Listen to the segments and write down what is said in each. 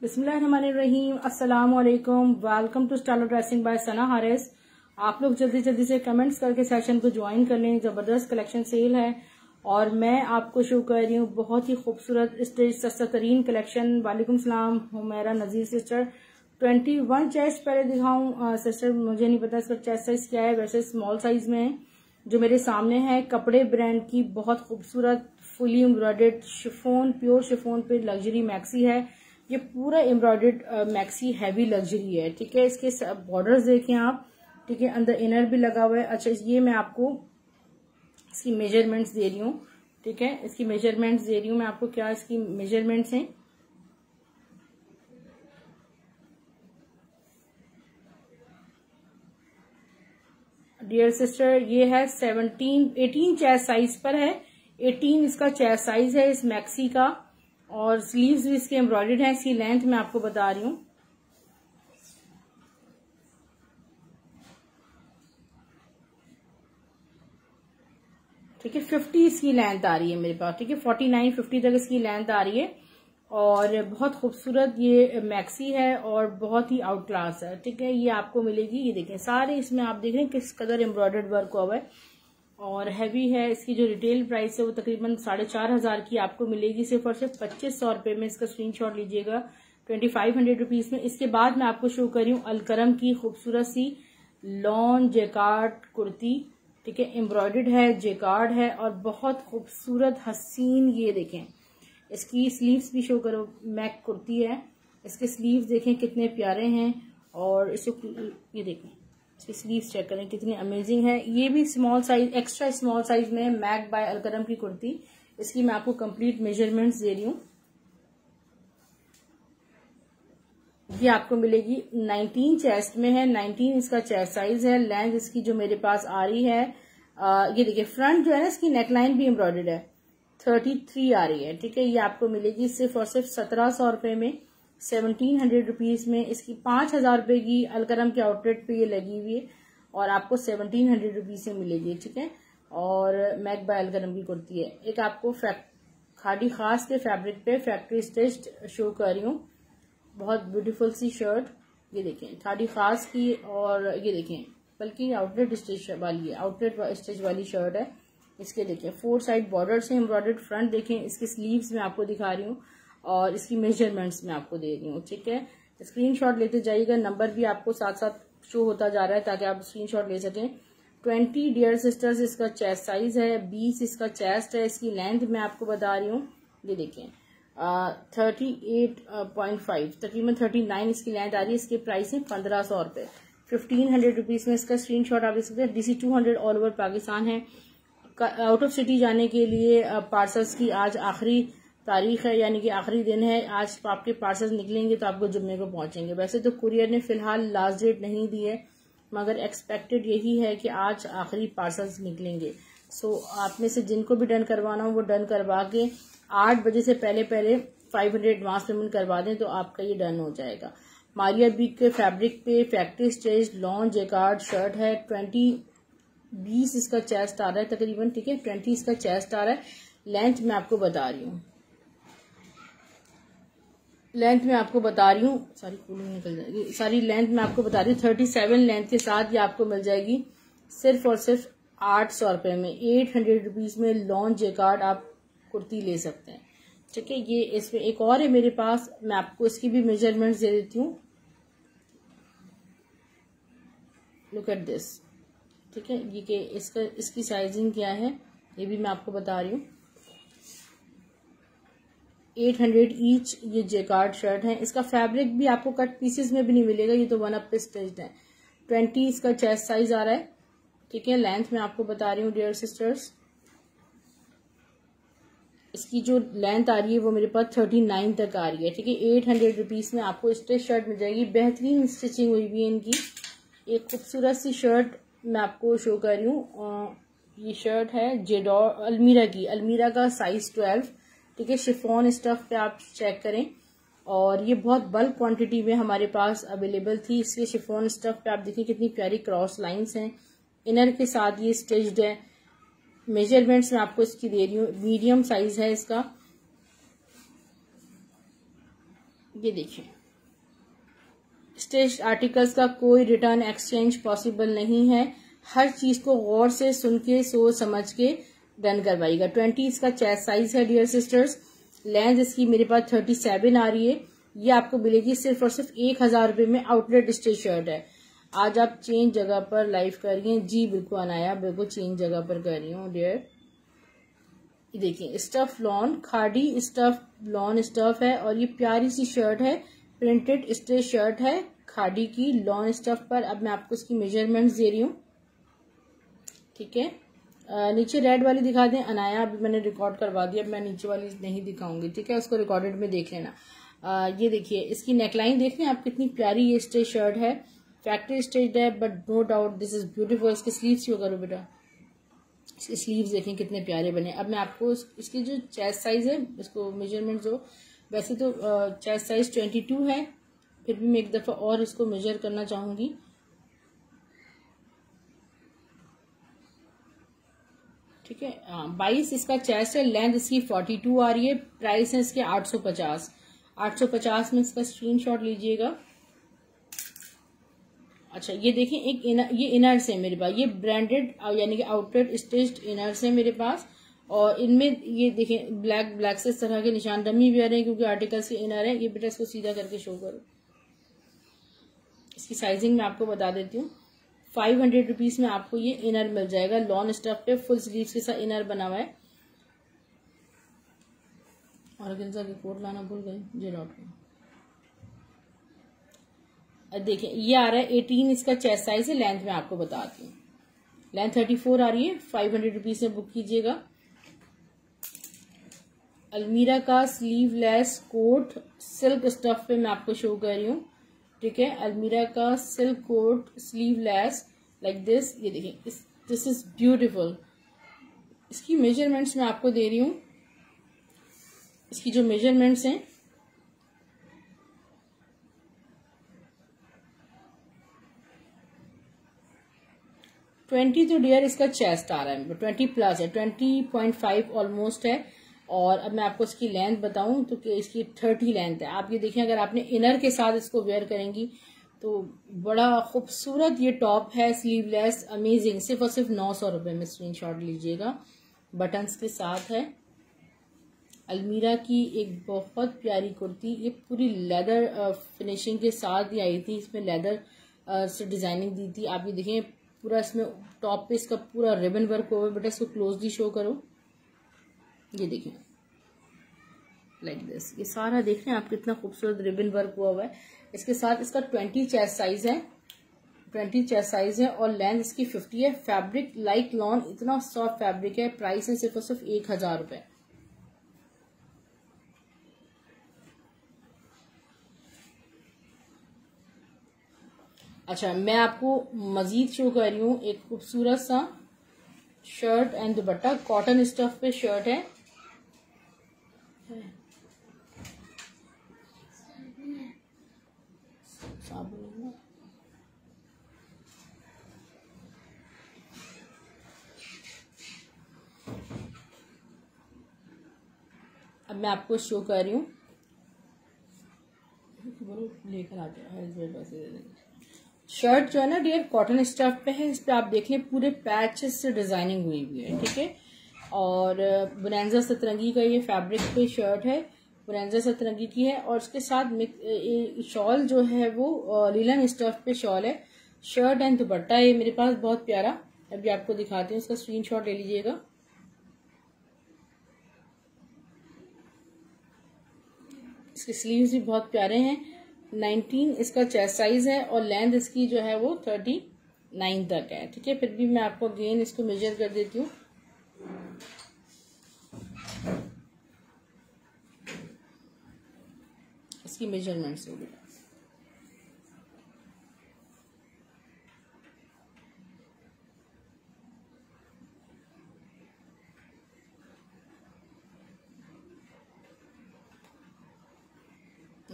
बिस्मिल्लाहिर्रहमानिर्रहीम, अस्सलाम वालेकुम। Welcome to style dressing by Sana Haris. आप लोग जल्दी जल्दी से कमेंट्स करके सेशन को ज्वाइन कर लें। जबरदस्त कलेक्शन सेल है और मैं आपको शो कर रही हूँ बहुत ही खूबसूरत स्टेज सस्ता तरीन कलेक्शन। वालेकुम सलाम हुमैरा नजीर सिस्टर। 21 चेस्ट पहले दिखाऊं सिस्टर, मुझे नहीं पता इसका चेस्ट साइज क्या है, वैसे स्मॉल साइज में है। जो मेरे सामने है कपड़े ब्रांड की बहुत खूबसूरत fully embroidered chiffon, pure chiffon पे लग्जरी मैक्सी है। ये पूरा एम्ब्रॉयडर्ड मैक्सी हैवी लग्जरी है, ठीक है। इसके बॉर्डर्स देखें आप, ठीक है, अंदर इनर भी लगा हुआ है। अच्छा, ये मैं आपको इसकी मेजरमेंट्स दे रही हूँ, ठीक है, इसकी मेजरमेंट्स दे रही हूँ मैं आपको। क्या इसकी मेजरमेंट्स हैं, डियर सिस्टर, ये है 18 चेस्ट साइज पर है। 18 इसका चेस्ट साइज है इस मैक्सी का, और स्लीव्स भी इसके एम्ब्रॉयडर्ड है। इसकी लेंथ मैं आपको बता रही हूँ, ठीक है। 50 इसकी लेंथ आ रही है मेरे पास, ठीक है। 49-50 तक इसकी लेंथ आ रही है और बहुत खूबसूरत ये मैक्सी है और बहुत ही आउट क्लास है, ठीक है। ये आपको मिलेगी, ये देखें सारे इसमें आप देख रहे हैं किस कदर एम्ब्रॉयडर्ड वर्क हुआ है और हैवी है। इसकी जो रिटेल प्राइस है वो तकरीबन 4,500 की आपको मिलेगी सिर्फ और सिर्फ 2500 रुपए में। इसका स्क्रीनशॉट लीजिएगा 2500 रुपीज में। इसके बाद मैं आपको शो कर रही हूँ अलकरम की खूबसूरत सी लॉन जेकार्ड कुर्ती, ठीक है, एम्ब्रॉयडर्ड है, जेकार्ड है और बहुत खूबसूरत हसीन। ये देखें इसकी स्लीव्स भी शो करो, मैक कुर्ती है। इसके स्लीव्स देखें कितने प्यारे हैं और इसे ये देखें इसकी स्लीव्स चेक करें कितनी अमेजिंग है। ये भी small size, extra small size में मैक बाय अलकरम की कुर्ती। इसकी मैं आपको कंप्लीट मेजरमेंट्स दे रही हूँ। ये आपको मिलेगी 19 चेस्ट में है, 19 इसका चेस्ट साइज है। लेंथ इसकी जो मेरे पास आ रही है, ये देखिए फ्रंट जो है ना इसकी नेकलाइन भी एम्ब्रॉयडर्ड है, 33 आ रही है, ठीक है। ये आपको मिलेगी सिर्फ और सिर्फ 1700 रुपए में, 1700 रुपीज में। इसकी 5000 रुपए की अलकरम के आउटलेट पे ये लगी हुई है और आपको 1700 रुपीज से मिलेगी, ठीक है। और मैक बाय अलकरम की कुर्ती है। एक आपको खादी खास के फैब्रिक पे फैक्ट्री स्टिच्ड शो कर रही हूँ, बहुत ब्यूटीफुल सी शर्ट। ये देखें खादी खास की, और ये देखें बल्कि आउटलेट स्टिच वाली है, आउटलेट स्टिच वाली शर्ट है। इसके देखें 4 साइड बॉर्डर से एम्ब्रॉयडर्ड फ्रंट देखें। इसकी स्लीव्स में आपको दिखा रही हूँ और इसकी मेजरमेंट्स में आपको दे रही हूँ, ठीक है। स्क्रीनशॉट लेते जाइएगा, नंबर भी आपको साथ साथ शो होता जा रहा है ताकि आप स्क्रीनशॉट ले सकें। 20 डियर सिस्टर्स इसका चेस्ट साइज है, 20 इसका चेस्ट है। इसकी लेंथ मैं आपको बता रही हूँ, ये देखें 38.5, तकरीबन 39 इसकी लेंथ आ रही है। इसके प्राइस है 1500 रुपए, 1500 रुपीज में। इसका स्क्रीनशॉट आप ले सकते हैं। DC 200 ऑल ओवर पाकिस्तान है। आउट ऑफ सिटी जाने के लिए पार्सल्स की आज आखिरी तारीख है, यानी कि आखिरी दिन है। आज आपके पार्सल्स निकलेंगे तो आपको जुम्मे को पहुंचेंगे। वैसे तो कुरियर ने फिलहाल लास्ट डेट नहीं दी है, मगर एक्सपेक्टेड यही है कि आज आखिरी पार्सल्स निकलेंगे। सो आप में से जिनको भी डन करवाना हो वो डन करवा के 8 बजे से पहले 500 एडवांस पेमेंट करवा दें तो आपका ये डन हो जाएगा। मारिया बी के फैब्रिक पे factory stitch lawn jacquard shirt है। 20 इसका चेस्ट आ रहा है तकरीबन, ठीक है, 20 इसका चेस्ट आ रहा है। लेंथ मैं आपको बता रही हूँ, लेंथ में आपको बता रही हूँ, सारी कूलिंग निकल जाएगी, सारी लेंथ में आपको बता रही हूँ। 37 लेंथ के साथ ये आपको मिल जाएगी सिर्फ और सिर्फ 800 रुपए में। 800 रुपीज में लॉन जेकार्ड आप कुर्ती ले सकते हैं, ठीक है। ये इसमें एक और है मेरे पास, मैं आपको इसकी भी मेजरमेंट्स दे देती हूँ। लुक एट दिस, ठीक है। ये कि इसकी साइजिंग क्या है ये भी मैं आपको बता रही हूँ। 800 ईच ये जेकार्ड शर्ट है। इसका फैब्रिक भी आपको कट पीसेस में भी नहीं मिलेगा, ये तो 1 अप पे स्टिच्ड है। 20 इसका चेस्ट साइज आ रहा है, ठीक है। लेंथ में आपको बता रही हूँ डियर सिस्टर्स, इसकी जो लेंथ आ रही है वो मेरे पास 39 तक आ रही है, ठीक है। 800 रुपीज में आपको स्टिच शर्ट मिल जाएगी। बेहतरीन स्टिचिंग हुई हुई है इनकी। एक खूबसूरत सी शर्ट मैं आपको शो कर रही हूँ। ये शर्ट है जेडोर अलमीरा की, अलमीरा का साइज 12, ठीक है। शिफॉन स्टफ पे आप चेक करें और ये बहुत बल्क क्वांटिटी में हमारे पास अवेलेबल थी। इसके शिफॉन स्टफ पे आप देखिए कितनी प्यारी क्रॉस लाइंस हैं। इनर के साथ ये स्टिच्ड है। मेजरमेंट्स मैं आपको इसकी दे रही हूँ, मीडियम साइज है इसका। ये देखिए स्टेज आर्टिकल्स का कोई रिटर्न एक्सचेंज पॉसिबल नहीं है। हर चीज को गौर से सुन के सोच समझ के डन करवाइएगा। 20 इसका चेस्ट साइज है डियर सिस्टर्स। लेंथ इसकी मेरे पास 37 आ रही है। ये आपको मिलेगी सिर्फ और सिर्फ 1000 रुपए में। आउटलेट स्टेज शर्ट है। आज आप चेंज जगह पर लाइव कर रही हैं? जी बिल्कुल अनाया, बिल्कुल चेंज जगह पर कर रही हूँ डियर। देखिए stuff lawn, khadi stuff lawn stuff है और ये प्यारी सी शर्ट है। प्रिंटेड स्टेज शर्ट है खादी की लॉन स्टफ पर। अब मैं आपको इसकी मेजरमेंट्स दे रही हूँ, ठीक है। नीचे रेड वाली दिखा दें अनाया, अभी मैंने रिकॉर्ड करवा दिया, अब मैं नीचे वाली नहीं दिखाऊंगी, ठीक है। उसको रिकॉर्डेड में देख लेना। ये देखिए इसकी नेकलाइन देख लें आप, कितनी प्यारी ये स्टेज शर्ट है। फैक्ट्री स्टेज है but no doubt this is beautiful. इसके स्लीव्स क्यों करो बेटा, इसके स्लीव्स देखें कितने प्यारे बने। अब मैं आपको इसकी जो चेस्ट साइज है, इसको मेजरमेंट जो वैसे तो चेस्ट साइज 22 है, फिर भी मैं एक दफा और इसको मेजर करना चाहूंगी। ठीक है, 22 इसका चेस्ट है। लेंथ इसकी 42 आ रही है। प्राइस है इसके 850। 850 में इसका स्क्रीनशॉट लीजिएगा। अच्छा ये देखें एक ये इनर्स है मेरे पास, ये ब्रांडेड यानी कि आउटलेट स्टिच्ड इनर्स है मेरे पास। और इनमें ये देखें ब्लैक से इस तरह के निशान डमी वेयर है क्योंकि आर्टिकल्स के इनर है। ये बेटा इसको सीधा करके शो करो। इसकी साइजिंग मैं आपको बता देती हूँ। 500 रुपीज में आपको ये इनर मिल जाएगा। लॉन स्टफ पे फुल स्लीव्स के साथ इनर बना हुआ है। ऑर्गेन्जा की कोट लाना भूल गए, जे लौट गए। देखिए ये आ रहा है 18 इसका चेस्ट साइज है। लेंथ में आपको बताती हूँ, लेंथ 34 आ रही है। 500 रुपीज में बुक कीजिएगा। अलमीरा का स्लीवलेस कोट सिल्क स्टफ पे मैं आपको शो कर रही हूँ, ठीक है। अलमीरा का silk coat sleeveless like this. ये देखिए दिस इज ब्यूटीफुल। इसकी मेजरमेंट्स मैं आपको दे रही हूँ। इसकी जो मेजरमेंट्स हैं 20 तो डियर इसका चेस्ट आ रहा है, 20 प्लस है, 20.5 ऑलमोस्ट है। और अब मैं आपको इसकी लेंथ बताऊं तो कि इसकी 30 लेंथ है। आप ये देखें अगर आपने इनर के साथ इसको वेयर करेंगी तो बड़ा खूबसूरत ये टॉप है, स्लीवलेस, अमेजिंग। सिर्फ और सिर्फ 900 रुपए में स्क्रीनशॉट लीजिएगा। बटन्स के साथ है। अलमीरा की एक बहुत प्यारी कुर्ती, ये पूरी लेदर फिनिशिंग के साथ ही आई थी। इसमें लेदर से डिजाइनिंग दी थी। आप ये देखें पूरा इसमें टॉप पे इसका पूरा रिबन वर्क हुआ है। बेटा इसको क्लोजली शो करो। ये देखिए लाइक दिस, ये सारा देख रहे हैं आप कितना खूबसूरत रिबन वर्क हुआ है। इसके साथ इसका 20 चेस्ट साइज है, 20 चेस्ट साइज है और लेंथ इसकी 50 है। फैब्रिक लाइक लॉन, इतना सॉफ्ट फैब्रिक है। प्राइस है सिर्फ और सिर्फ 1000 रुपए। अच्छा मैं आपको मजीद शो कर रही हूँ एक खूबसूरत सा shirt and dupatta. Cotton stuff पे शर्ट है। अब मैं आपको शो कर रही हूँ, लेकर आते हैं। शर्ट जो है ना डियर कॉटन स्टफ पे है। इस पे आप देख लें पूरे पैच से डिजाइनिंग हुई हुई है, ठीक है। और बुनेंजा सतरंगी का ये फैब्रिक पे शर्ट है, बुनेंजा सतरंगी की है। और उसके साथ शॉल जो है वो लीलन स्टफ पे शॉल है। शर्ट एंड दुपट्टा है मेरे पास बहुत प्यारा। अभी आपको दिखाती हूँ, इसका स्क्रीनशॉट ले लीजिएगा। इसके स्लीव्स भी बहुत प्यारे हैं। 19 इसका चेस्ट साइज है और लेंथ इसकी जो है वो 39 तक है, ठीक है। फिर भी मैं आपको अगेन इसको मेजर कर देती हूँ। इसकी मेजरमेंट से बेटा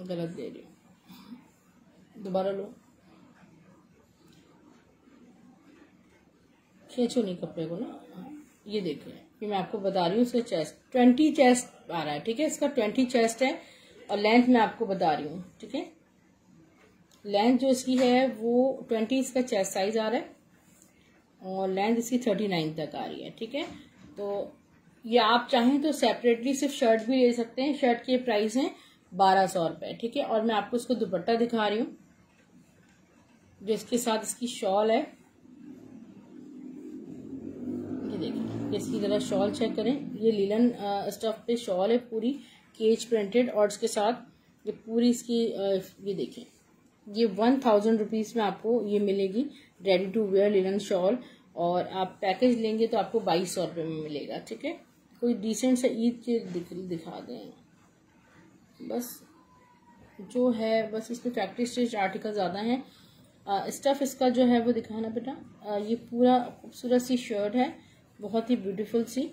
गलत दे रही हूँ, दोबारा लो, खींचो नहीं कपड़े को ना। ये देखिए फिर मैं आपको बता रही हूँ इसका चेस्ट 20 चेस्ट आ रहा है, ठीक है। इसका 20 चेस्ट है और लेंथ मैं आपको बता रही हूँ, ठीक है। लेंथ जो इसकी है वो 20 इसका चेस्ट साइज आ रहा है और लेंथ इसकी 39 तक आ रही है। ठीक है, तो ये आप चाहें तो सेपरेटली सिर्फ शर्ट भी ले सकते हैं। शर्ट के प्राइस हैं 1200 रुपए। ठीक है, और मैं आपको इसको दुपट्टा दिखा रही हूँ जिसके साथ इसकी शॉल है। ये देखिए, इसकी जरा शॉल चेक करें। ये लीलन स्टफ पे शॉल है पूरी केज प्रिंटेड और इसके साथ ये पूरी इसकी ये देखें, ये 1000 रुपीज में आपको ये मिलेगी ready to wear linen shawl. और आप पैकेज लेंगे तो आपको 2200 रुपये में मिलेगा। ठीक है, कोई डिसेंट से ईद के दिखा दें बस, जो है बस इसमें फैक्ट्री स्टिच आर्टिकल ज़्यादा हैं। स्टफ इसका जो है वो दिखाना बेटा। ये पूरा खूबसूरत सी शर्ट है, बहुत ही ब्यूटीफुल सी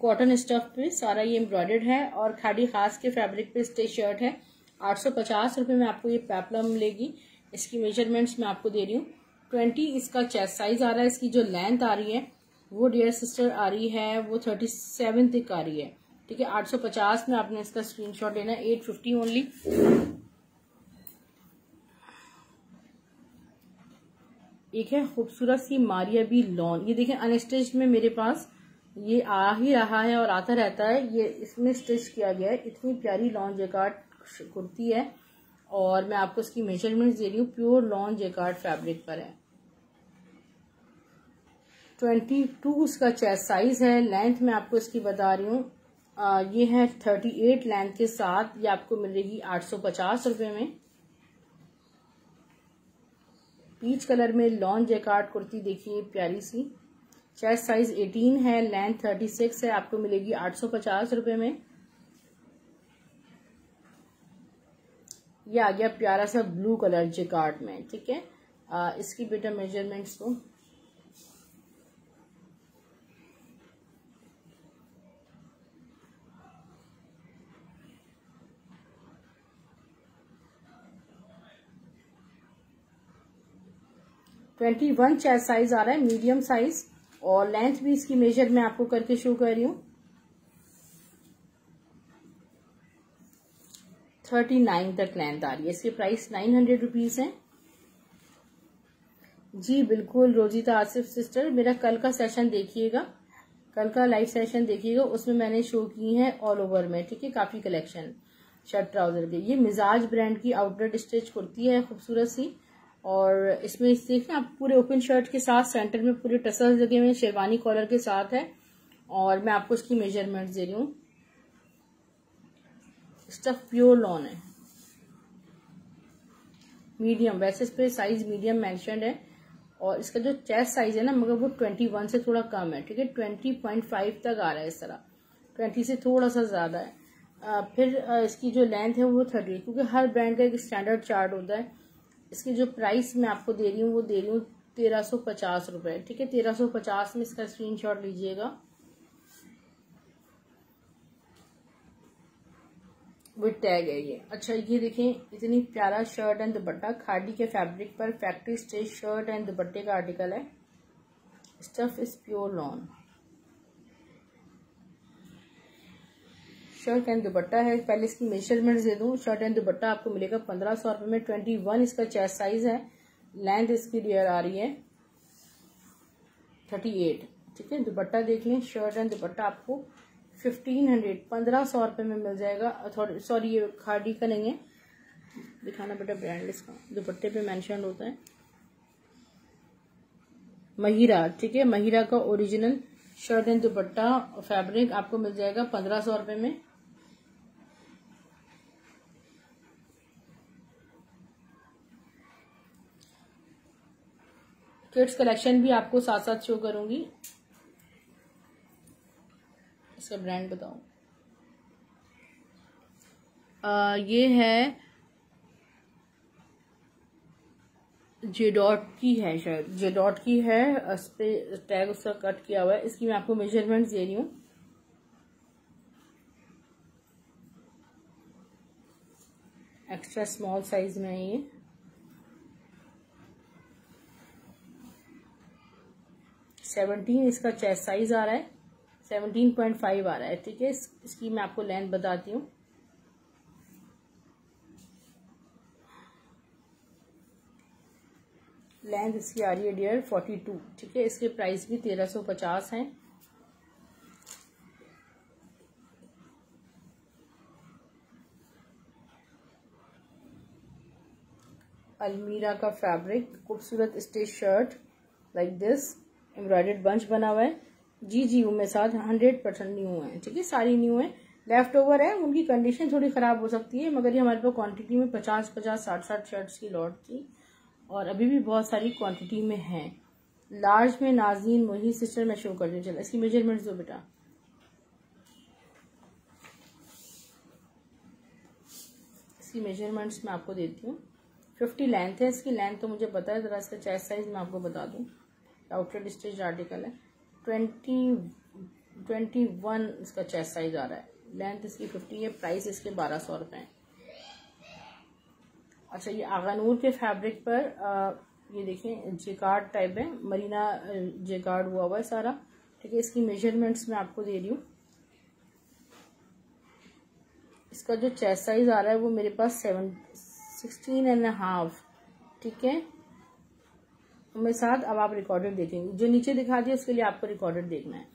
कॉटन स्टफ पे सारा ये एम्ब्रॉयडर्ड है और खादी खास के फैब्रिक पे स्टिच शर्ट है। 850 रुपये में आपको ये पेप्लम मिलेगी। इसकी मेजरमेंट्स मैं आपको दे रही हूँ। 20 इसका चेस्ट साइज आ रहा है। इसकी जो लेंथ आ रही है वो डियर सिस्टर आ रही है वो 37 तक आ रही है। ठीक है, 850 में आपने इसका स्क्रीनशॉट लेना है। 850 ओनली। एक है खूबसूरत सी मारिया बी लॉन, ये देखें अनस्टिच में मेरे पास ये आ ही रहा है और आता रहता है। ये इसमें स्टिच किया गया है। इतनी प्यारी लॉन जैकार्ड कुर्ती है और मैं आपको इसकी मेजरमेंट्स दे रही हूँ। प्योर लॉन जैकार्ड फैब्रिक पर है। 22 इसका चेस्ट साइज है। लेंथ मैं आपको इसकी बता रही हूँ, ये है 38 लेंथ के साथ। ये आपको मिलेगी 850 रुपये में। पीच कलर में लॉन जैकार्ड कुर्ती देखिए प्यारी सी। चेस्ट साइज 18 है, लेंथ 36 है। आपको मिलेगी 850 रुपये में। ये आ गया प्यारा सा ब्लू कलर जैकार्ड में। ठीक है, इसकी बेटा मेजरमेंट्स तो ट्वेंटी 21 चेस्ट साइज आ रहा है, मीडियम साइज। और लेंथ भी इसकी मेजर मैं आपको करके शो कर रही हूँ। 39 तक लेंथ आ रही है। इसके प्राइस 900 रुपीज है। जी बिल्कुल रोजीता आसिफ सिस्टर, मेरा कल का सेशन देखिएगा, कल का लाइव सेशन देखिएगा, उसमें मैंने शो की है ऑल ओवर में। ठीक है, काफी कलेक्शन शर्ट ट्राउजर के। ये मिजाज ब्रांड की आउटलेट स्टिच कुर्ती है खूबसूरत सी। और इसमें देखिए आप पूरे ओपन शर्ट के साथ सेंटर में पूरे टसल्स लगे हुए, शेरवानी कॉलर के साथ है। और मैं आपको इसकी मेजरमेंट्स दे रही हूँ। स्टफ प्योर लॉन है, मीडियम, वैसे इस पे साइज मीडियम मेंशन्ड है। और इसका जो चेस्ट साइज है ना, मगर वो 21 से थोड़ा कम है। ठीक है, 20.5 तक आ रहा है इस तरह, 20 से थोड़ा सा ज्यादा है। फिर इसकी जो लेंथ है वो 30, क्योंकि हर ब्रांड का एक स्टैंडर्ड चार्ट होता है। इसकी जो प्राइस मैं आपको दे रही हूँ वो दे रही हूँ 1350 रुपए। ठीक है, 1350 में इसका स्क्रीनशॉट लीजिएगा। विद टैग है ये। अच्छा, ये देखें इतनी प्यारा शर्ट एंड दुपट्टा खादी के फैब्रिक पर फैक्ट्री स्टिच शर्ट एंड दुपट्टे का आर्टिकल है। Stuff is pure lawn. Shirt and दुपट्टा है। पहले इसकी मेजरमेंट दे दूं। शर्ट एंड दुपट्टा आपको मिलेगा 1500 रुपये में। 21 इसका चेस्ट साइज है। लेंथ इसकी डियर आ रही है 38। ठीक है, दुपट्टा देख लें। शर्ट एंड दुपट्टा आपको 1500 रुपये में मिल जाएगा। सॉरी, ये खादी का नहीं है, दिखाना बेटा ब्रांड इसका, दुपट्टे पे मेंशन होता है महिरा। ठीक है, महिरा का original shirt and dupatta fabric आपको मिल जाएगा 1500 रुपये में। किड्स कलेक्शन भी आपको साथ साथ शो करूंगी। इसका ब्रांड बताओ। ये है जेडॉट की है, शायद जेडॉट की है। इस पे टैग उसका कट किया हुआ है। इसकी मैं आपको मेजरमेंट्स दे रही हूँ। एक्स्ट्रा स्मॉल साइज में है ये। सेवनटीन इसका चेस्ट साइज आ रहा है। 17.5 आ रहा है। ठीक है, इसकी मैं आपको लेंथ बताती हूँ। लेंथ इसकी आ रही है डियर 42, ठीक है। इसके प्राइस भी 1350 हैं। अलमीरा का फैब्रिक, खूबसूरत stitch shirt like this, embroidered bunch बना हुआ है। जी उनमें साथ 100% न्यू है, ठीक है, सारी न्यू है। लेफ्ट ओवर है, उनकी कंडीशन थोड़ी खराब हो सकती है, मगर ये हमारे पास क्वांटिटी में 50-50, 60-60 शर्ट्स की लॉट थी और अभी भी बहुत सारी क्वांटिटी में है। लार्ज में नाज़नीन मोही सिस्टर मैं शो कर दूँ, चलो इसकी मेजरमेंट्स दो बेटा। इसकी मेजरमेंट्स मैं आपको देती हूँ। 50 लेंथ है इसकी, लेंथ तो मुझे पता है, जरा इसका चेस्ट साइज मैं आपको बता दूँ। आउटलेट स्टिच आर्टिकल है, 21 इसका चेस्ट साइज आ रहा है। लेंथ इसकी 50 है, प्राइस इसके 1200 रुपये है। अच्छा, ये आगानूर के फैब्रिक पर ये देखें जेकार्ड टाइप है, मरीना जेकार्ड हुआ है सारा, ठीक है। इसकी मेजरमेंट्स मैं आपको दे रही हूँ। इसका जो चेस्ट साइज आ रहा है वो मेरे पास 16.5, ठीक है। मेरे साथ अब आप रिकॉर्डेड देखेंगे, जो नीचे दिखा दिया उसके लिए आपको रिकॉर्डेड देखना है।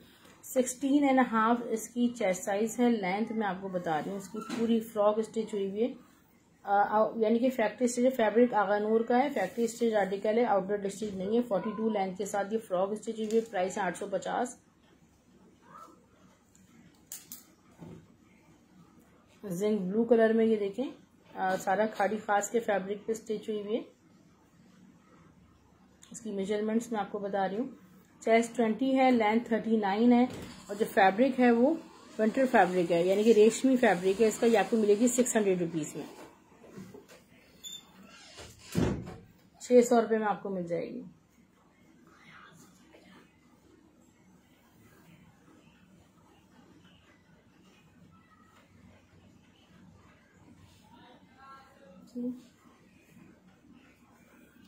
16.5 इसकी चेस्ट साइज है। लेंथ मैं आपको बता रही हूँ, इसकी पूरी फ्रॉक स्टिच हुई हुई है, यानी कि फैक्ट्री स्टिच है। फैब्रिक आगानूर का है, फैक्ट्री स्टिच आर्टिकल है, आउटलेट स्टिच नहीं है। 42 लेंथ के साथ ये फ्रॉक स्टिच हुई है, प्राइस है 850। जिंक ब्लू कलर में ये देखें, सारा खाड़ी खास के फैब्रिक पे स्टिच हुई है। इसकी मेजरमेंट्स मैं आपको बता रही हूँ। चेस्ट 20 है, लेंथ 39 है और जो फैब्रिक है वो विंटर फैब्रिक है, यानी कि रेशमी फैब्रिक है। इसका ये आपको मिलेगी 600 रुपीज में, 600 रुपये में आपको मिल जाएगी।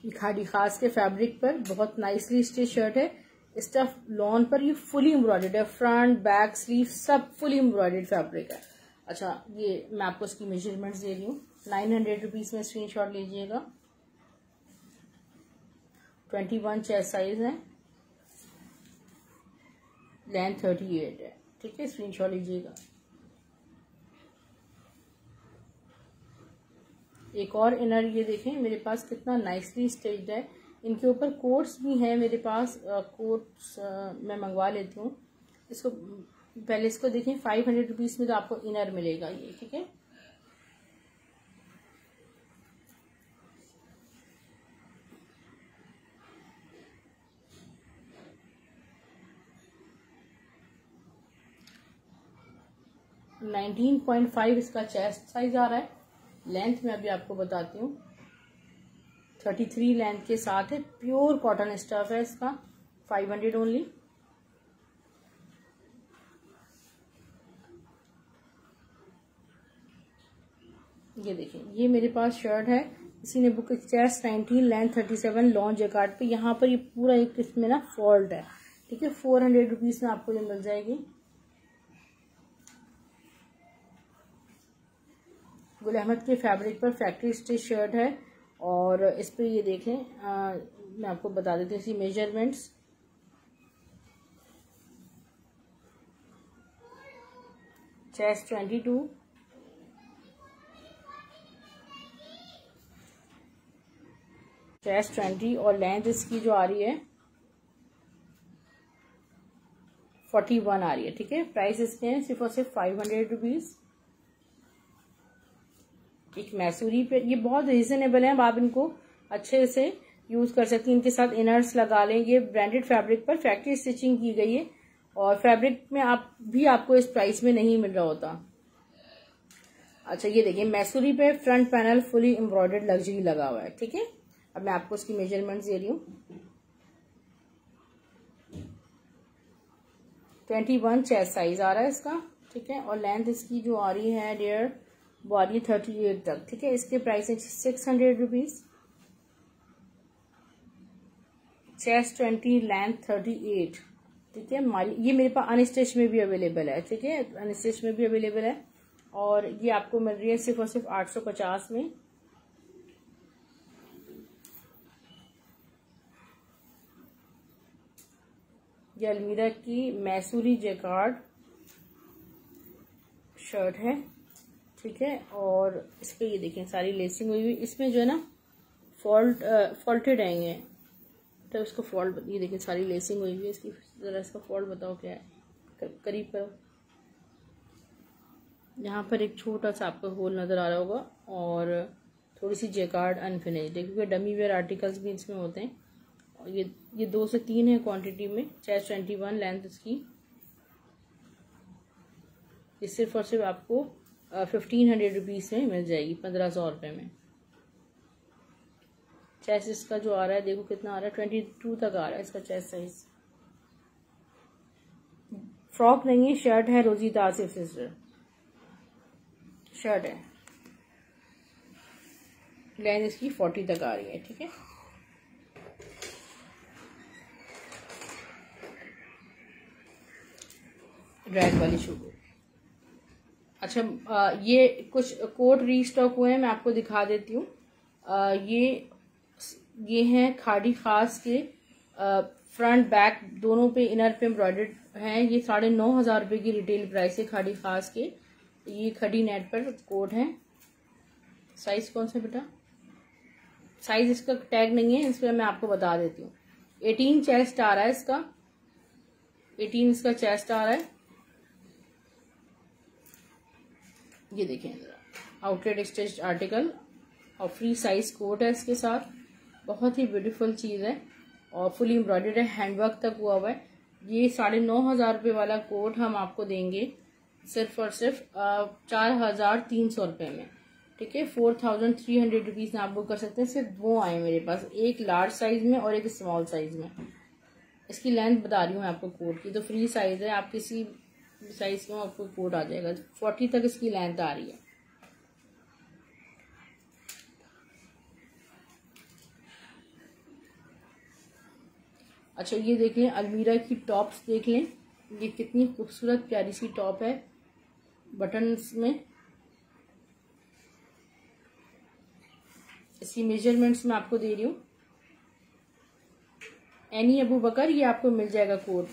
खाड़ी खास के फैब्रिक पर बहुत नाइसली स्टिच शर्ट है। स्टफ लॉन पर ये फुली एम्ब्रॉयडर्ड है, फ्रंट बैक स्लीव सब फुली एम्ब्रॉयडर्ड फैब्रिक है। अच्छा, ये मैं आपको इसकी मेजरमेंट्स दे रही हूँ। 900 रुपीज में स्क्रीनशॉट लीजिएगा। 21 चेस्ट साइज है, लेंथ 38 है, ठीक है, स्क्रीनशॉट लीजिएगा। एक और इनर ये देखें मेरे पास कितना नाइसली स्टिच्ड है। इनके ऊपर कोट्स भी हैं मेरे पास, कोट्स मैं मंगवा लेती हूँ। इसको पहले इसको देखें, 500 रुपीज में तो आपको इनर मिलेगा ये, ठीक है। $19.5 इसका चेस्ट साइज आ रहा है। लेंथ में अभी आपको बताती हूँ, 33 लेंथ के साथ है। प्योर कॉटन स्टफ है इसका, 500 ओनली। ये देखिए, ये मेरे पास शर्ट है, इसी ने book, chest 19, length 37, long jacquard पे। यहाँ पर ये पूरा एक इसमें ना फॉल्ट है, ठीक है। 400 रुपीज में आपको ये मिल जाएगी। गुल अहमद के फैब्रिक पर फैक्ट्री स्टिच शर्ट है और इस पर ये देखें, मैं आपको बता देती हूँ इसकी मेजरमेंट्स। चेस्ट 22, चेस्ट 20 और लेंथ इसकी जो आ रही है 41 आ रही है, ठीक है। प्राइस इसके हैं सिर्फ और सिर्फ 500 रुपीज। एक मैसूरी पे ये बहुत रीजनेबल है, अब आप इनको अच्छे से यूज कर सकती हैं। इनके साथ इनर्स लगा लेंगे। ब्रांडेड फैब्रिक पर फैक्ट्री स्टिचिंग की गई है और फैब्रिक में आपको इस प्राइस में नहीं मिल रहा होता। अच्छा, ये देखिए मैसूरी पे front panel fully embroidered luxury लगा हुआ है, ठीक है। अब मैं आपको इसकी मेजरमेंट्स दे रही हूँ। 21 चेस्ट साइज आ रहा है इसका, ठीक है। और लेंथ इसकी जो आ रही है डियर वो आ रही है 38 तक, ठीक है। इसके प्राइस है 600 रुपीज। चेस्ट 20, लेंथ 38, ठीक है। ये मेरे पास अनस्टिच में भी अवेलेबल है, ठीक है, अनस्टिच में भी अवेलेबल है और ये आपको मिल रही है सिर्फ और सिर्फ 850 में। ये अलमीरा की मैसूरी जैकार्ड शर्ट है, ठीक है। और इस पे ये देखें सारी लेसिंग हुई हुई, इसमें जो है ना फॉल्टेड आएंगे, तो उसको फॉल्ट, ये देखें सारी लेसिंग हुई हुई है इसकी। ज़रा इसका फॉल्ट बताओ क्या है, करीब करो। यहाँ पर एक छोटा सा आपको होल नज़र आ रहा होगा और थोड़ी सी जैकार्ड अनफिनिश्ड है, क्योंकि डमी वेयर आर्टिकल्स भी इसमें होते हैं। और ये 2 से 3 है क्वांटिटी में। चेस्ट 21, लेंथ इसकी। ये सिर्फ और सिर्फ आपको 1500 रुपीज़ में मिल जाएगी, 1500 रुपये में। चेस्ट इसका जो आ रहा है देखो कितना आ रहा है, 22 तक आ रहा है इसका चेस्ट साइज। फ्रॉक नहीं है, शर्ट है, रोजीता आसिफ सिस्टर शर्ट है। लेंथ इसकी 40 तक आ रही है, ठीक है। ड्रैग वाली शुरू। अच्छा, ये कुछ कोट रीस्टॉक हुए हैं, मैं आपको दिखा देती हूँ। ये हैं खाड़ी खास के, फ्रंट बैक दोनों पे इनर पे एम्ब्रॉयडर्ड हैं। ये 9,500 रुपये की रिटेल प्राइस है खाड़ी खास के। ये खड़ी नेट पर कोट है। साइज कौन सा बेटा? साइज इसका टैग नहीं है, इस पर मैं आपको बता देती हूँ। 18 चेस्ट आ रहा है इसका, 18 इसका चेस्ट आ रहा है। ये देखें आउटलेट स्टिच्ड आर्टिकल और फ्री साइज कोट है इसके साथ। बहुत ही ब्यूटीफुल चीज है और फुली एम्ब्रॉयडर्ड है, हैंडवर्क तक हुआ हुआ है। ये 9,500 रुपये वाला कोट हम आपको देंगे सिर्फ और सिर्फ 4,300 रुपये में, ठीक है। 4,300 रुपीज में आप बुक कर सकते हैं। सिर्फ 2 आए मेरे पास, एक लार्ज साइज में और एक स्मॉल साइज में। इसकी लेंथ बता रही हूँ मैं आपको कोट की, तो फ्री साइज है, आप किसी साइज में आपको कोट आ जाएगा। 40 तक इसकी लेंथ आ रही है। अच्छा, ये देख लें अलमीरा की टॉप्स देख लें, ये कितनी खूबसूरत प्यारी सी टॉप है बटन्स में। इसकी मेजरमेंट्स मैं आपको दे रही हूँ। एनी अबू बकर, ये आपको मिल जाएगा कोट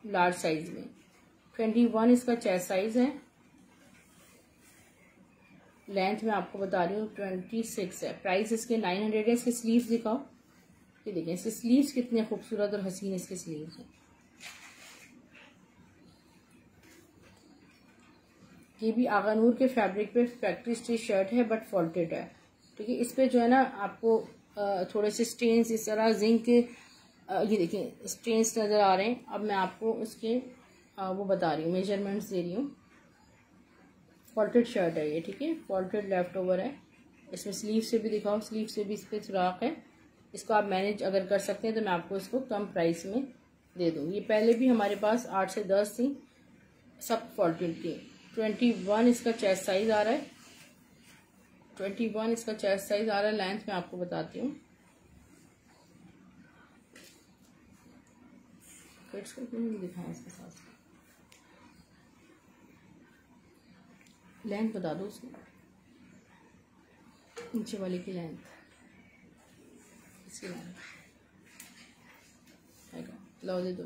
लार्ज साइज में। 21 इसका चेस्ट साइज है। लेंथ मैं आपको बता रही हूँ 26 है। प्राइस इसके 900 है। इसके स्लीव्स दिखाओ, ये देखें इसके स्लीव्स कितने खूबसूरत और हसीन इसके स्लीव्स हैं। ये भी आगा नूर के फैब्रिक पे फैक्ट्री स्टिच शर्ट है, बट फॉल्टेड है, ठीक है। इस पे जो है ना आपको थोड़े से स्टेन्स इस तरह जिंक के, ये देखें स्टेन्स नजर आ रहे हैं। अब मैं आपको इसके वो बता रही हूँ, मेजरमेंट्स दे रही हूँ। फॉल्टेड शर्ट है ये, ठीक है, फॉल्टेड लेफ्ट ओवर है। इसमें स्लीव से भी दिखाओ, स्लीव से भी इस पर सुराख है। इसको आप मैनेज अगर कर सकते हैं तो मैं आपको इसको कम प्राइस में दे दूँ। ये पहले भी हमारे पास 8 से 10 थी, सब फॉल्टेड थी। 21 इसका चेस्ट साइज आ रहा है, 21 इसका चेस्ट साइज आ रहा है। लेंथ मैं आपको बताती हूँ। फिट्स को क्यों नहीं दिखाया इसके साथ, लेंथ बता दो उसकी, नीचे वाले की लेंथ, इसकी लेंथ लो दे दो।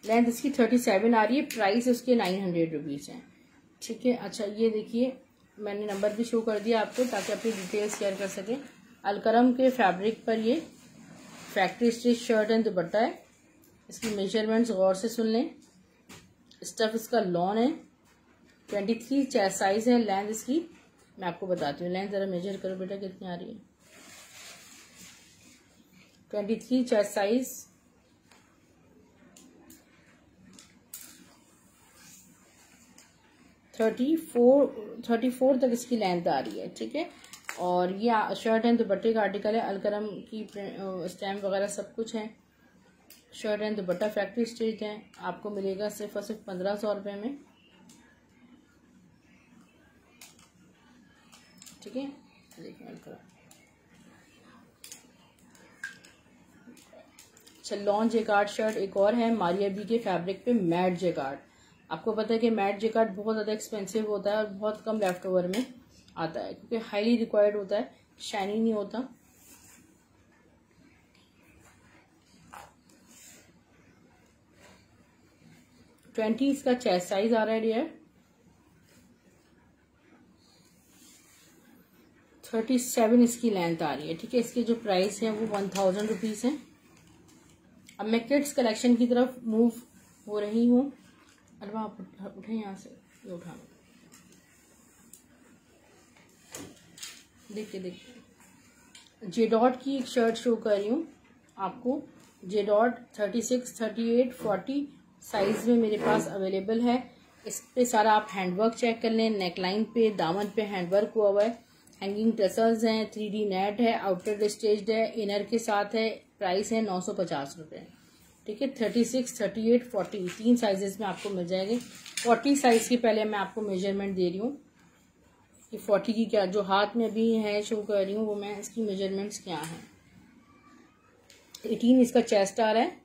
लेंथ इसकी 37 आ रही है। प्राइस उसके 900 रुपीज़ है, ठीक है। अच्छा, ये देखिए मैंने नंबर भी शो कर दिया आपको ताकि अपनी डिटेल्स शेयर कर सकें। अलकरम के फैब्रिक पर ये फैक्ट्री स्टिच शर्ट एंड दुपट्टा है। इसकी मेजरमेंट्स गौर से सुन लें। स्टफ इसका लॉन है, 23 चेस्ट साइज है। लेंथ इसकी मैं आपको बताती हूँ, लेंथ जरा मेजर करो बेटा कितनी आ रही है। 23 चेस्ट साइज, 34 तक इसकी लेंथ आ रही है, ठीक है। और ये शर्ट एंड दुपट्टे का आर्टिकल है। अलकरम की स्टैम्प वगैरह सब कुछ है। Shirt and dupatta factory stitch है। आपको मिलेगा सिर्फ और सिर्फ 1500 रुपये में, ठीक है। देखिए अलकरम। अच्छा, लॉन्ग जेकार्ड शर्ट एक और है मारिया बी के फैब्रिक पे, मैट जेकार्ड। आपको पता है कि मैट जेकार्ड बहुत ज़्यादा एक्सपेंसिव होता है और बहुत कम लेफ्ट ओवर में आता है, क्योंकि हाईली रिक्वायर्ड होता है, शाइनी नहीं होता। 20 इसका चेस्ट साइज आ रहा है डियर। 37 इसकी लेंथ आ रही है, ठीक है। इसकी जो प्राइस है वो 1000 रुपीज है। अब मैं किड्स कलेक्शन की तरफ मूव हो रही हूँ। अरे आप उठे यहाँ से, ये उठा लो। देखिए जे डॉट की एक शर्ट शो कर रही हूँ आपको। जे डॉट 36, 38, 40 साइज में मेरे पास अवेलेबल है। इस पे सारा आप हैंडवर्क चेक कर लें। नेकलाइन पे, दामन पे हैंडवर्क हुआ हुआ है। हैंगिंग टसल्स हैं, 3D नेट है, आउटर स्टेज्ड है, इनर के साथ है। प्राइस है 950 रुपये, ठीक है। 36, 38, 40 तीन साइजेस में आपको मिल जाएंगे। 40 साइज की पहले मैं आपको मेजरमेंट दे रही हूँ कि 40 की क्या जो हाथ में अभी है शो कर रही हूँ वो मैं इसकी मेजरमेंट्स क्या हैं। 18 इसका चेस्ट आ रहा है।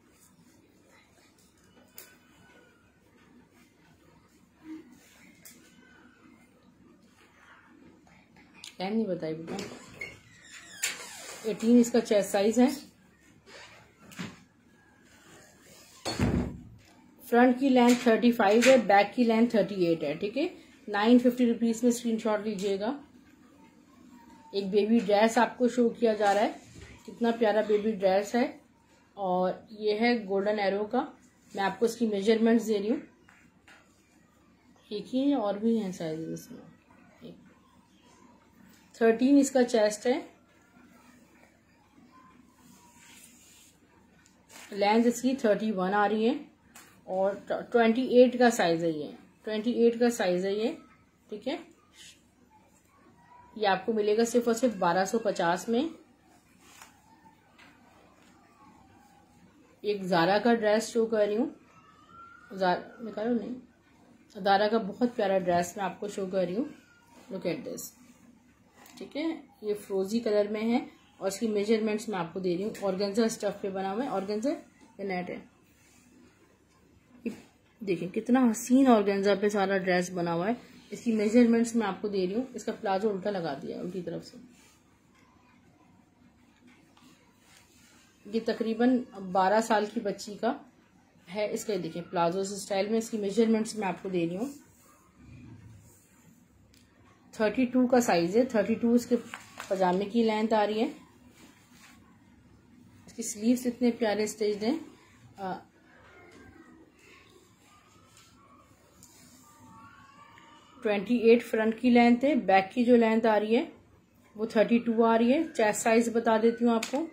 टाइम नहीं बताई बेटा। 18 इसका चेस्ट साइज है। फ्रंट की लेंथ 35 है, बैक की लेंथ 38 है, ठीक है। 950 रुपीज में स्क्रीनशॉट लीजिएगा। एक बेबी ड्रेस आपको शो किया जा रहा है, कितना प्यारा बेबी ड्रेस है। और ये है गोल्डन एरो का। मैं आपको इसकी मेजरमेंट्स दे रही हूँ। एक ही है, और भी हैं साइज इसमें। 13 इसका चेस्ट है। लेंथ इसकी 31 आ रही है और 28 का साइज है ये। 28 का साइज है ये, ठीक है। ये आपको मिलेगा सिर्फ और सिर्फ 1250 में। एक ज़ारा का ड्रेस शो कर रही हूँ। निकालो नहीं, ज़ारा का बहुत प्यारा ड्रेस मैं आपको शो कर रही हूँ। लुक एट दिस, ठीक है। ये फ्रोजी कलर में है और इसकी मेजरमेंट्स मैं आपको दे रही हूँ। ऑर्गेन्जा स्टफ पे बना हुआ है। ऑर्गेन्जा ये नेट है। देखिए कितना हसीन ऑर्गेन्जा पे सारा ड्रेस बना हुआ है। इसकी मेजरमेंट्स मैं आपको दे रही हूँ। इसका प्लाजो उल्टा लगा दिया है, उल्टी तरफ से। ये तकरीबन 12 साल की बच्ची का है। इसका देखिए प्लाजो स्टाइल में। इसकी मेजरमेंट्स मैं आपको दे रही हूँ। 32 का साइज है। 32 इसके पजामे की लेंथ आ रही है। इसकी स्लीव्स इतने प्यारे स्टिच्ड हैं। 28 फ्रंट की लेंथ है। बैक की जो लेंथ आ रही है वो 32 आ रही है। चेस्ट साइज बता देती हूँ आपको।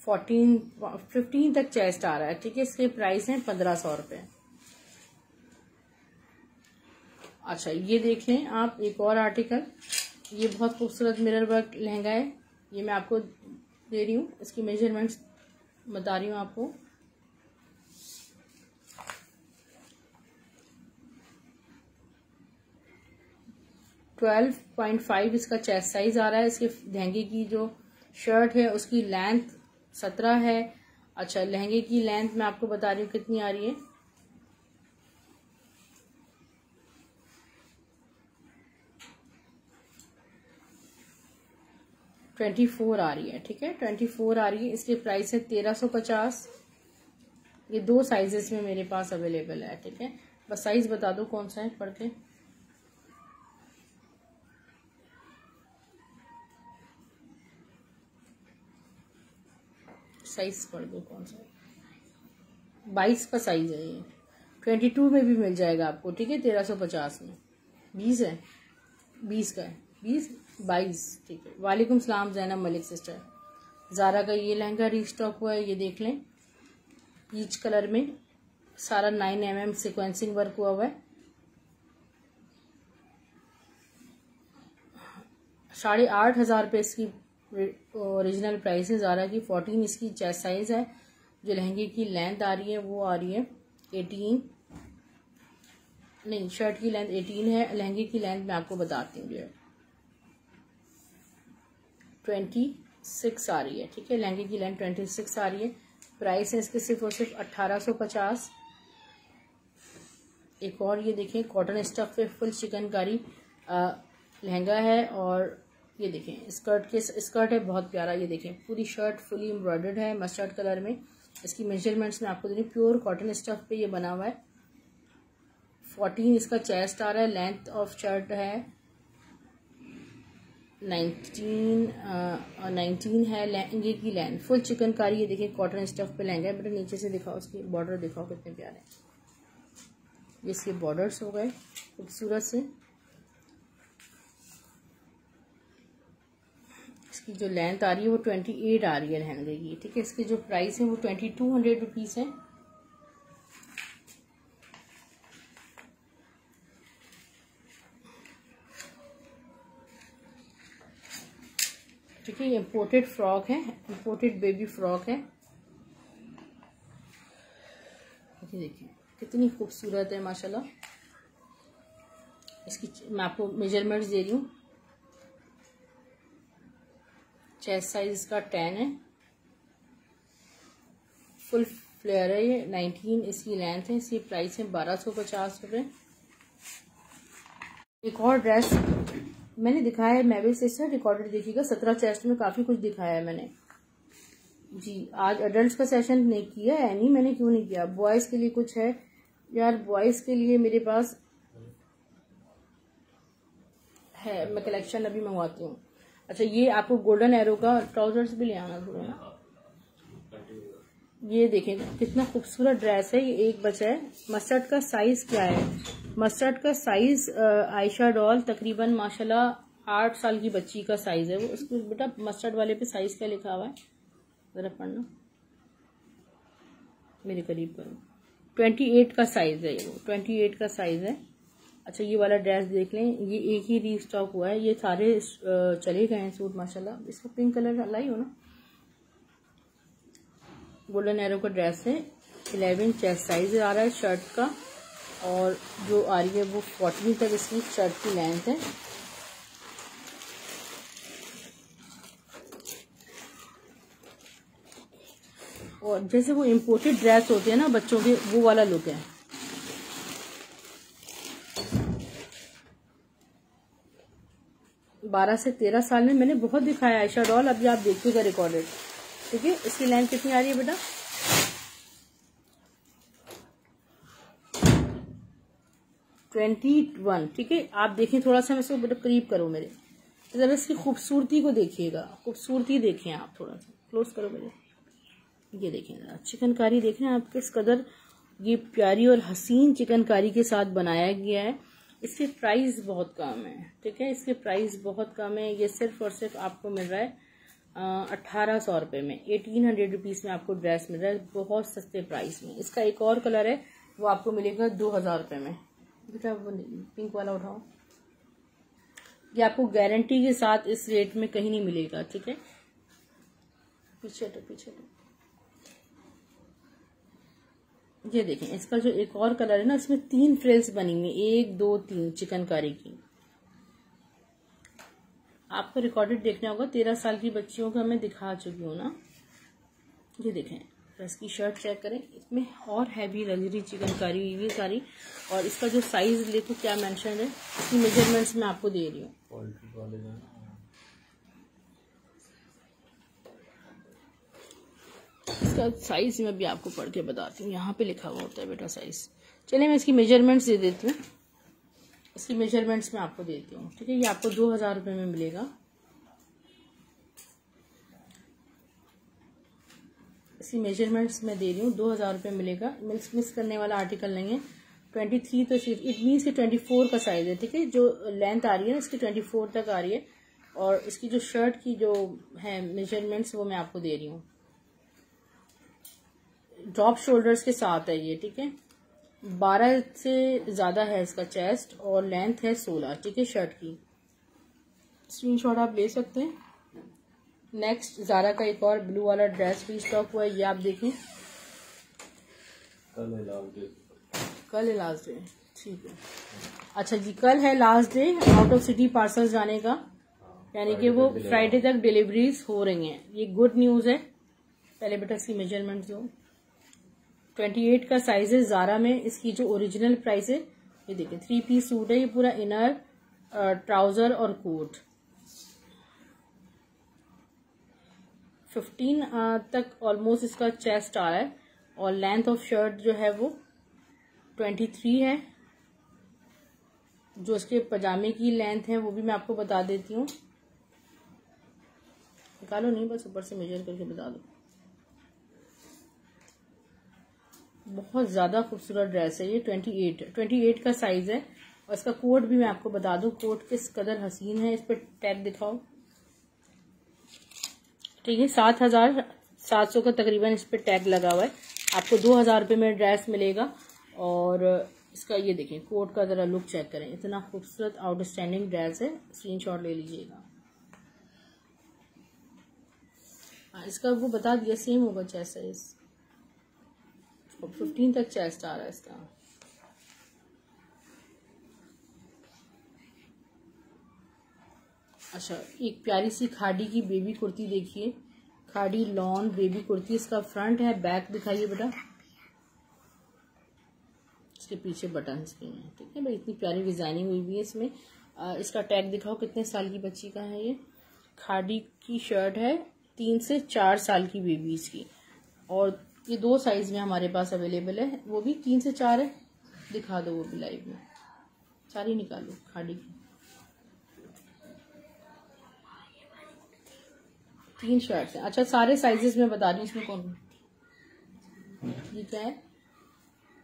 15 तक चेस्ट आ रहा है, ठीक है। इसके प्राइस है 1500 रुपये। अच्छा ये देख लें आप एक और आर्टिकल। ये बहुत खूबसूरत मिरर वर्क लहंगा है। ये मैं आपको दे रही हूँ। इसकी मेजरमेंट्स बता रही हूँ आपको। ट्वेल्व 12.5 इसका चेस्ट साइज आ रहा है। इसके लहंगे की जो शर्ट है उसकी लेंथ 17 है। अच्छा लहंगे की लेंथ मैं आपको बता रही हूँ कितनी आ रही है। $24 आ रही है, ठीक है। 24 आ रही है। इसकी प्राइस है 1350। ये दो साइजेस में मेरे पास अवेलेबल है, ठीक है। बस साइज बता दो कौन सा है पढ़ के। साइज पढ़ दो कौन सा। 22 का साइज है ये। 22 में भी मिल जाएगा आपको, ठीक है। 1350 में। 20 है, 20 का है। 22, ठीक है। वालेकुम सलाम जैनब मलिक सिस्टर। ज़ारा का ये लहंगा रीस्टॉक हुआ है। ये देख लें पीच कलर में सारा 9 mm सिक्वेंसिंग वर्क हुआ हुआ है। 8,500 रुपये इसकी ओरिजिनल प्राइस है ज़ारा की। 14 इसकी चेस्ट साइज है। जो लहंगे की लेंथ आ रही है वो आ रही है 18 नहीं, शर्ट की लेंथ 18 है। लहंगे की लेंथ मैं आपको बताती हूँ, 26 आ रही है, ठीक है। लहंगे की लेंथ 26 आ रही है। प्राइस है इसके सिर्फ और सिर्फ 1850। एक और ये देखें कॉटन स्टफ पे फुल चिकनकारी लहंगा है और ये देखें स्कर्ट है बहुत प्यारा। ये देखें पूरी शर्ट फुली एम्ब्रॉयडर्ड है मस्टर्ड कलर में। इसकी मेजरमेंट्स में आपको दे रही हूँ, प्योर कॉटन स्टफ पे ये बना हुआ है। 14 इसका चेस्ट आ रहा है। लेंथ ऑफ शर्ट है 19 है लहंगे की लेंथ। फुल चिकनकारी। ये देखिए कॉटन स्टफ पे लहंगा है। बेटा नीचे से दिखाओ, उसकी बॉर्डर दिखाओ कितने प्यारे। ये इसके बॉर्डर्स हो गए खूबसूरत से। इसकी जो लेंथ आ रही है वो 28 आ रही है लहंगे की, ठीक है। इसके जो प्राइस है वो 2200 रुपीज़ है। ठीक है। ये इम्पोर्टेड फ्रॉक है, इम्पोर्टेड बेबी फ्रॉक है। देखिए कितनी खूबसूरत है माशाल्लाह। इसकी मैं आपको मेजरमेंट्स दे रही हूँ। चेस्ट साइज इसका 10 है। फुल फ्लेयर है ये। 19 इसकी लेंथ है। इसकी प्राइस है 1250 रुपये। एक और ड्रेस मैंने दिखाया है, मैं भी सिस्टर रिकॉर्डेड देखिएगा। 17 चेस्ट में काफ़ी कुछ दिखाया है मैंने जी। आज अडल्ट का सेशन नहीं किया है, नहीं मैंने क्यों नहीं किया। बॉयज़ के लिए कुछ है यार, बॉयज़ के लिए मेरे पास है, मैं कलेक्शन अभी मंगवाती हूँ। अच्छा ये आपको गोल्डन एरो का ट्राउजर्स भी ले आना थोड़ा ना। ये देखें कितना खूबसूरत ड्रेस है। ये एक बचा है। मस्टर्ड का साइज क्या है? मस्टर्ड का साइज आयशा डॉल तकरीबन माशाल्लाह 8 साल की बच्ची का साइज है वो। उसको बेटा मस्टर्ड वाले पे साइज क्या लिखा हुआ है जरा पढ़ना, मेरे करीब करो। 28 का साइज है ये, 28 का साइज है। अच्छा ये वाला ड्रेस देख लें, ये एक ही रीस्टॉक हुआ है। ये सारे चले गए हैं सूट माशाल्लाह। इसका पिंक कलर लाई हो ना। गोल्डन एरो का ड्रेस है। 11 चेस्ट साइज आ रहा है शर्ट का, और जो आ रही है वो 14 तक इसकी शर्ट की लेंथ है। और जैसे वो इम्पोर्टेड ड्रेस होते हैं ना बच्चों के, वो वाला लुक है। बारह से 13 साल में मैंने बहुत दिखाया आयशा डॉल, अभी आप देखिएगा रिकॉर्डेड। ठीक है। इसकी लेंथ कितनी आ रही है बेटा? 21। ठीक है। आप देखें थोड़ा सा, मैं इसको बेटा करीब करो मेरे, तो जरा इसकी खूबसूरती को देखिएगा। खूबसूरती देखें आप, थोड़ा सा क्लोज करो मेरे। ये देखें जरा चिकनकारी देखें आप किस कदर ये प्यारी और हसीन चिकनकारी के साथ बनाया गया है। इसके प्राइस बहुत कम है। ठीक है। इसके प्राइस बहुत कम है। ये सिर्फ और सिर्फ आपको मिल रहा है 1800 रुपये में। 1800 रुपीज़ में आपको ड्रेस मिल रहा है बहुत सस्ते प्राइस में। इसका एक और कलर है वो आपको मिलेगा 2000 रुपये में। बेटा वो पिंक वाला उठाओ। ये आपको गारंटी के साथ इस रेट में कहीं नहीं मिलेगा। ठीक है। पीछे तो ये देखें इसका जो एक और कलर है ना, इसमें 3 फ्रिल्स बनी हुई, 1 2 3 चिकनकारी की। आपको रिकॉर्डेड देखना होगा। 13 साल की बच्चियों का मैं दिखा चुकी हूँ ना। ये देखें ड्रेस की शर्ट चेक करें, इसमें और हैवी लग्जरी चिकनकारी हुई है सारी। और इसका जो साइज देखो क्या मेंशन है, इसकी मेजरमेंट्स मैं आपको दे रही हूँ। इसका साइज मैं भी आपको पढ़ के बताती हूँ। यहाँ पे लिखा हुआ होता है बेटा साइज। चलिए मैं इसकी मेजरमेंट्स दे देती हूँ। इसकी मेजरमेंट्स मैं आपको देती हूँ। ठीक है। ये आपको 2000 रुपये में मिलेगा। इसकी मेजरमेंट्स मैं दे रही हूँ 2000 रुपये मिलेगा। मिस करने वाला आर्टिकल नहीं है। 23 तो इट मीन्स कि 24 का साइज है। ठीक है। जो लेंथ आ रही है ना इसकी 24 तक आ रही है। और इसकी जो शर्ट की जो है मेजरमेंट्स वो मैं आपको दे रही हूँ। ड्रॉप शोल्डर्स के साथ है ये। ठीक है। 12 से ज्यादा है इसका चेस्ट और लेंथ है 16। ठीक है। शर्ट की स्क्रीनशॉट आप ले सकते हैं। नेक्स्ट ज़ारा का एक और ब्लू वाला ड्रेस भी स्टॉक हुआ है। ये आप देखें। कल है लास्ट डे। ठीक है। अच्छा जी कल है last day out of city parcel जाने का, यानी कि वो फ्राइडे तक डिलीवरीज हो रही हैं। ये गुड न्यूज़ है। पहले बेटा इसकी मेजरमेंट दो। 28 का साइज है ज़ारा में। इसकी जो ओरिजिनल प्राइस है ये देखिए 3 पीस सूट है। ये पूरा इनर ट्राउजर और कोट। 15 तक ऑलमोस्ट इसका चेस्ट आ रहा है और लेंथ ऑफ शर्ट जो है वो 23 है। जो इसके पजामे की लेंथ है वो भी मैं आपको बता देती हूँ, निकालो नहीं बस ऊपर से मेजर करके बता दो। बहुत ज्यादा खूबसूरत ड्रेस है ये। 28 का साइज है और इसका कोट भी मैं आपको बता दूं, कोट किस कदर हसीन है। इस पर टैग दिखाओ, ठीक है। 7,700 का तकरीबन इस पर टैग लगा हुआ है। आपको 2,000 रुपये में ड्रेस मिलेगा। और इसका ये देखें, कोट का जरा लुक चेक करें, इतना खूबसूरत आउटस्टैंडिंग ड्रेस है। स्क्रीनशॉट ले लीजिएगा। इसका वो बता दिया, सेम होगा चेस्ट साइज, 15 तक चेस्ट आ रहा है इसका। अच्छा, एक प्यारी सी खाड़ी की बेबी कुर्ती देखिए, खाड़ी लॉन बेबी कुर्ती। इसका फ्रंट है, बैक दिखाइए बेटा। इसके पीछे बटन्स भी हैं, ठीक है भाई। इतनी प्यारी डिजाइनिंग हुई हुई है इसमें। इसका टैग दिखाओ, कितने साल की बच्ची का है ये। खाड़ी की शर्ट है, 3 से 4 साल की बेबीज की। और ये 2 साइज में हमारे पास अवेलेबल है, वो भी 3 से 4 है। दिखा दो वो भी लाइव में, सारी निकालो खाड़ी की। 3 शर्ट्स हैं। अच्छा, सारे साइजेस में बता रही हूँ। इसमें कौन ये क्या है,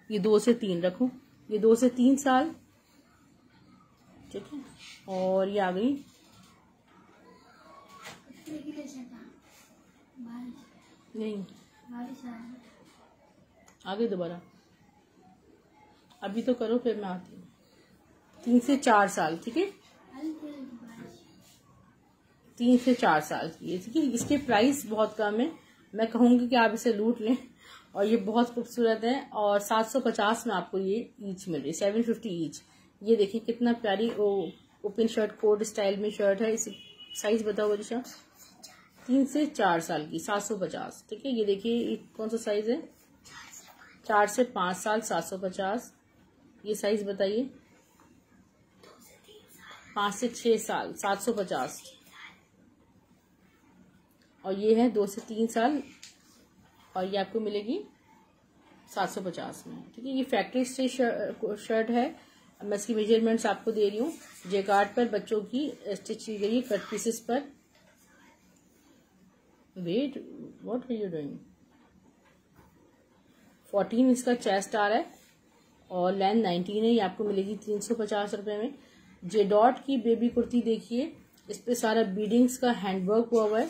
ये 2 से 3 रखो, ये 2 से 3 साल, ठीक है। और ये आ गई नहीं, आगे दोबारा, अभी तो करो फिर मैं आती हूँ। 3 से 4 साल, ठीक है। 3 से 4 साल की है, ठीक है। इसके प्राइस बहुत कम है, मैं कहूंगी कि आप इसे लूट लें। और ये बहुत खूबसूरत है और 750 में आपको ये ईच मिल रही है, 750 ईच। ये देखिए कितना प्यारी ओपन शर्ट कोट स्टाइल में शर्ट है। इस साइज बताओ वरिशा। 3 से 4 साल की 750, ठीक है। ये देखिए कौन सा साइज है, 4 से 5 साल 750। ये साइज बताइए, 5 से 6 साल 750। और ये है 2 से 3 साल और ये आपको मिलेगी 750 में, ठीक है। ये फैक्ट्री स्टिच शर्ट है। मैं इसकी मेजरमेंट्स आपको दे रही हूँ। जेकार्ड पर बच्चों की स्टिच की गई, कट पीसेस पर। Wait, what are you doing. 14 इसका चेस्ट आ रहा है और लेंथ 19 है। ये आपको मिलेगी 350 रुपए में। जे डॉट की बेबी कुर्ती देखिए, इस पे सारा बीडिंग्स का हैंडवर्क हुआ है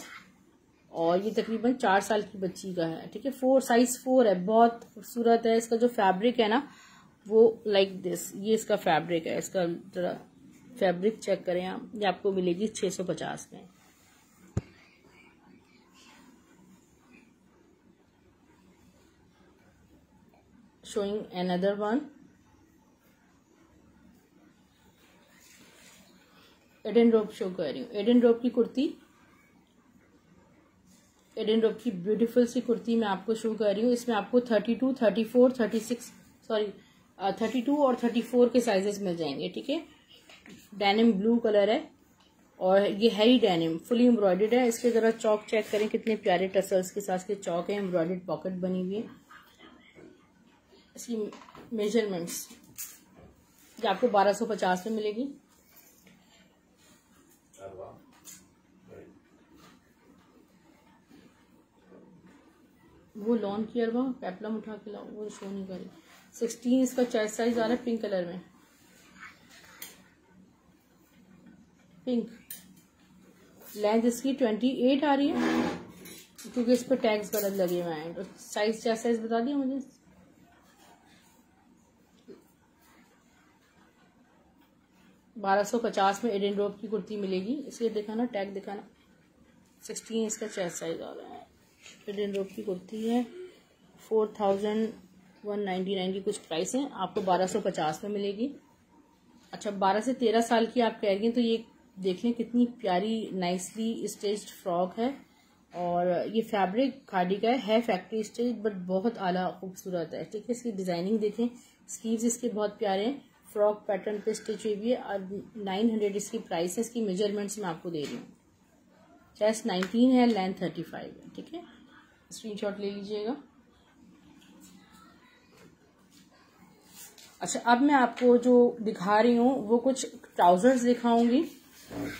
और ये तकरीबन 4 साल की बच्ची का है, ठीक है। 4 है, बहुत खूबसूरत है। इसका जो फैब्रिक है ना वो लाइक दिस, ये इसका फैब्रिक है। इसका जरा फैब्रिक चेक करें आप, ये आपको मिलेगी 650 में। शोइंग अनदर वन, एडन रोप शो कर रही हूँ। एडन रोप की कुर्ती, एडन रोप की ब्यूटीफुल सी कुर्ती मैं आपको शो कर रही हूँ। इसमें आपको 32, 34, 36 सॉरी 32 और 34 के साइजेस मिल जाएंगे, ठीक है। डेनिम ब्लू कलर है और ये है ही डेनिम, फुली एम्ब्रॉयडर्ड है। इसके जरा चौक चेक करें, कितने प्यारे टसल्स के साथ के चौक है, एम्ब्रॉयडर्ड पॉकेट बनी हुई है। इसकी मेजरमेंट्स ये आपको 1250 में मिलेगी। वो लॉन की अरवा पेपलम उठा के लाओ, वो शो नहीं करी। 16 इसका चेस्ट साइज आ रहा है, पिंक कलर में, पिंक। लेंथ इसकी 28 आ रही है क्योंकि इस पर टैग्स गलत लगे हुए हैं। तो साइज क्या साइज बता दिया मुझे, 1250 में एडन रोप की कुर्ती मिलेगी। इसलिए दिखाना, टैग दिखाना। 16 इसका चेस्ट साइज आ रहा है। एडन रोप की कुर्ती है, 4199 की कुछ प्राइस है, आपको 1250 में मिलेगी। अच्छा, 12 से 13 साल की आप कह रही हैं तो ये देख लें कितनी प्यारी नाइसली स्टिच्ड फ्रॉक है। और ये फैब्रिक खादी का है फैक्ट्री स्टिच, बट बहुत आला खूबसूरत है, ठीक है। इसकी डिजाइनिंग देखें, स्लीव्स इसके बहुत प्यारे हैं, फ्रॉक पैटर्न पे स्टिच हुई है और 900 इसकी प्राइस है। इसकी मेजरमेंट्स मैं आपको दे रही हूँ। चेस्ट 19 है, लेंथ 35 है। ठीक है, स्क्रीनशॉट ले लीजिएगा। अच्छा, अब मैं आपको जो दिखा रही हूँ वो कुछ ट्राउजर्स दिखाऊंगी,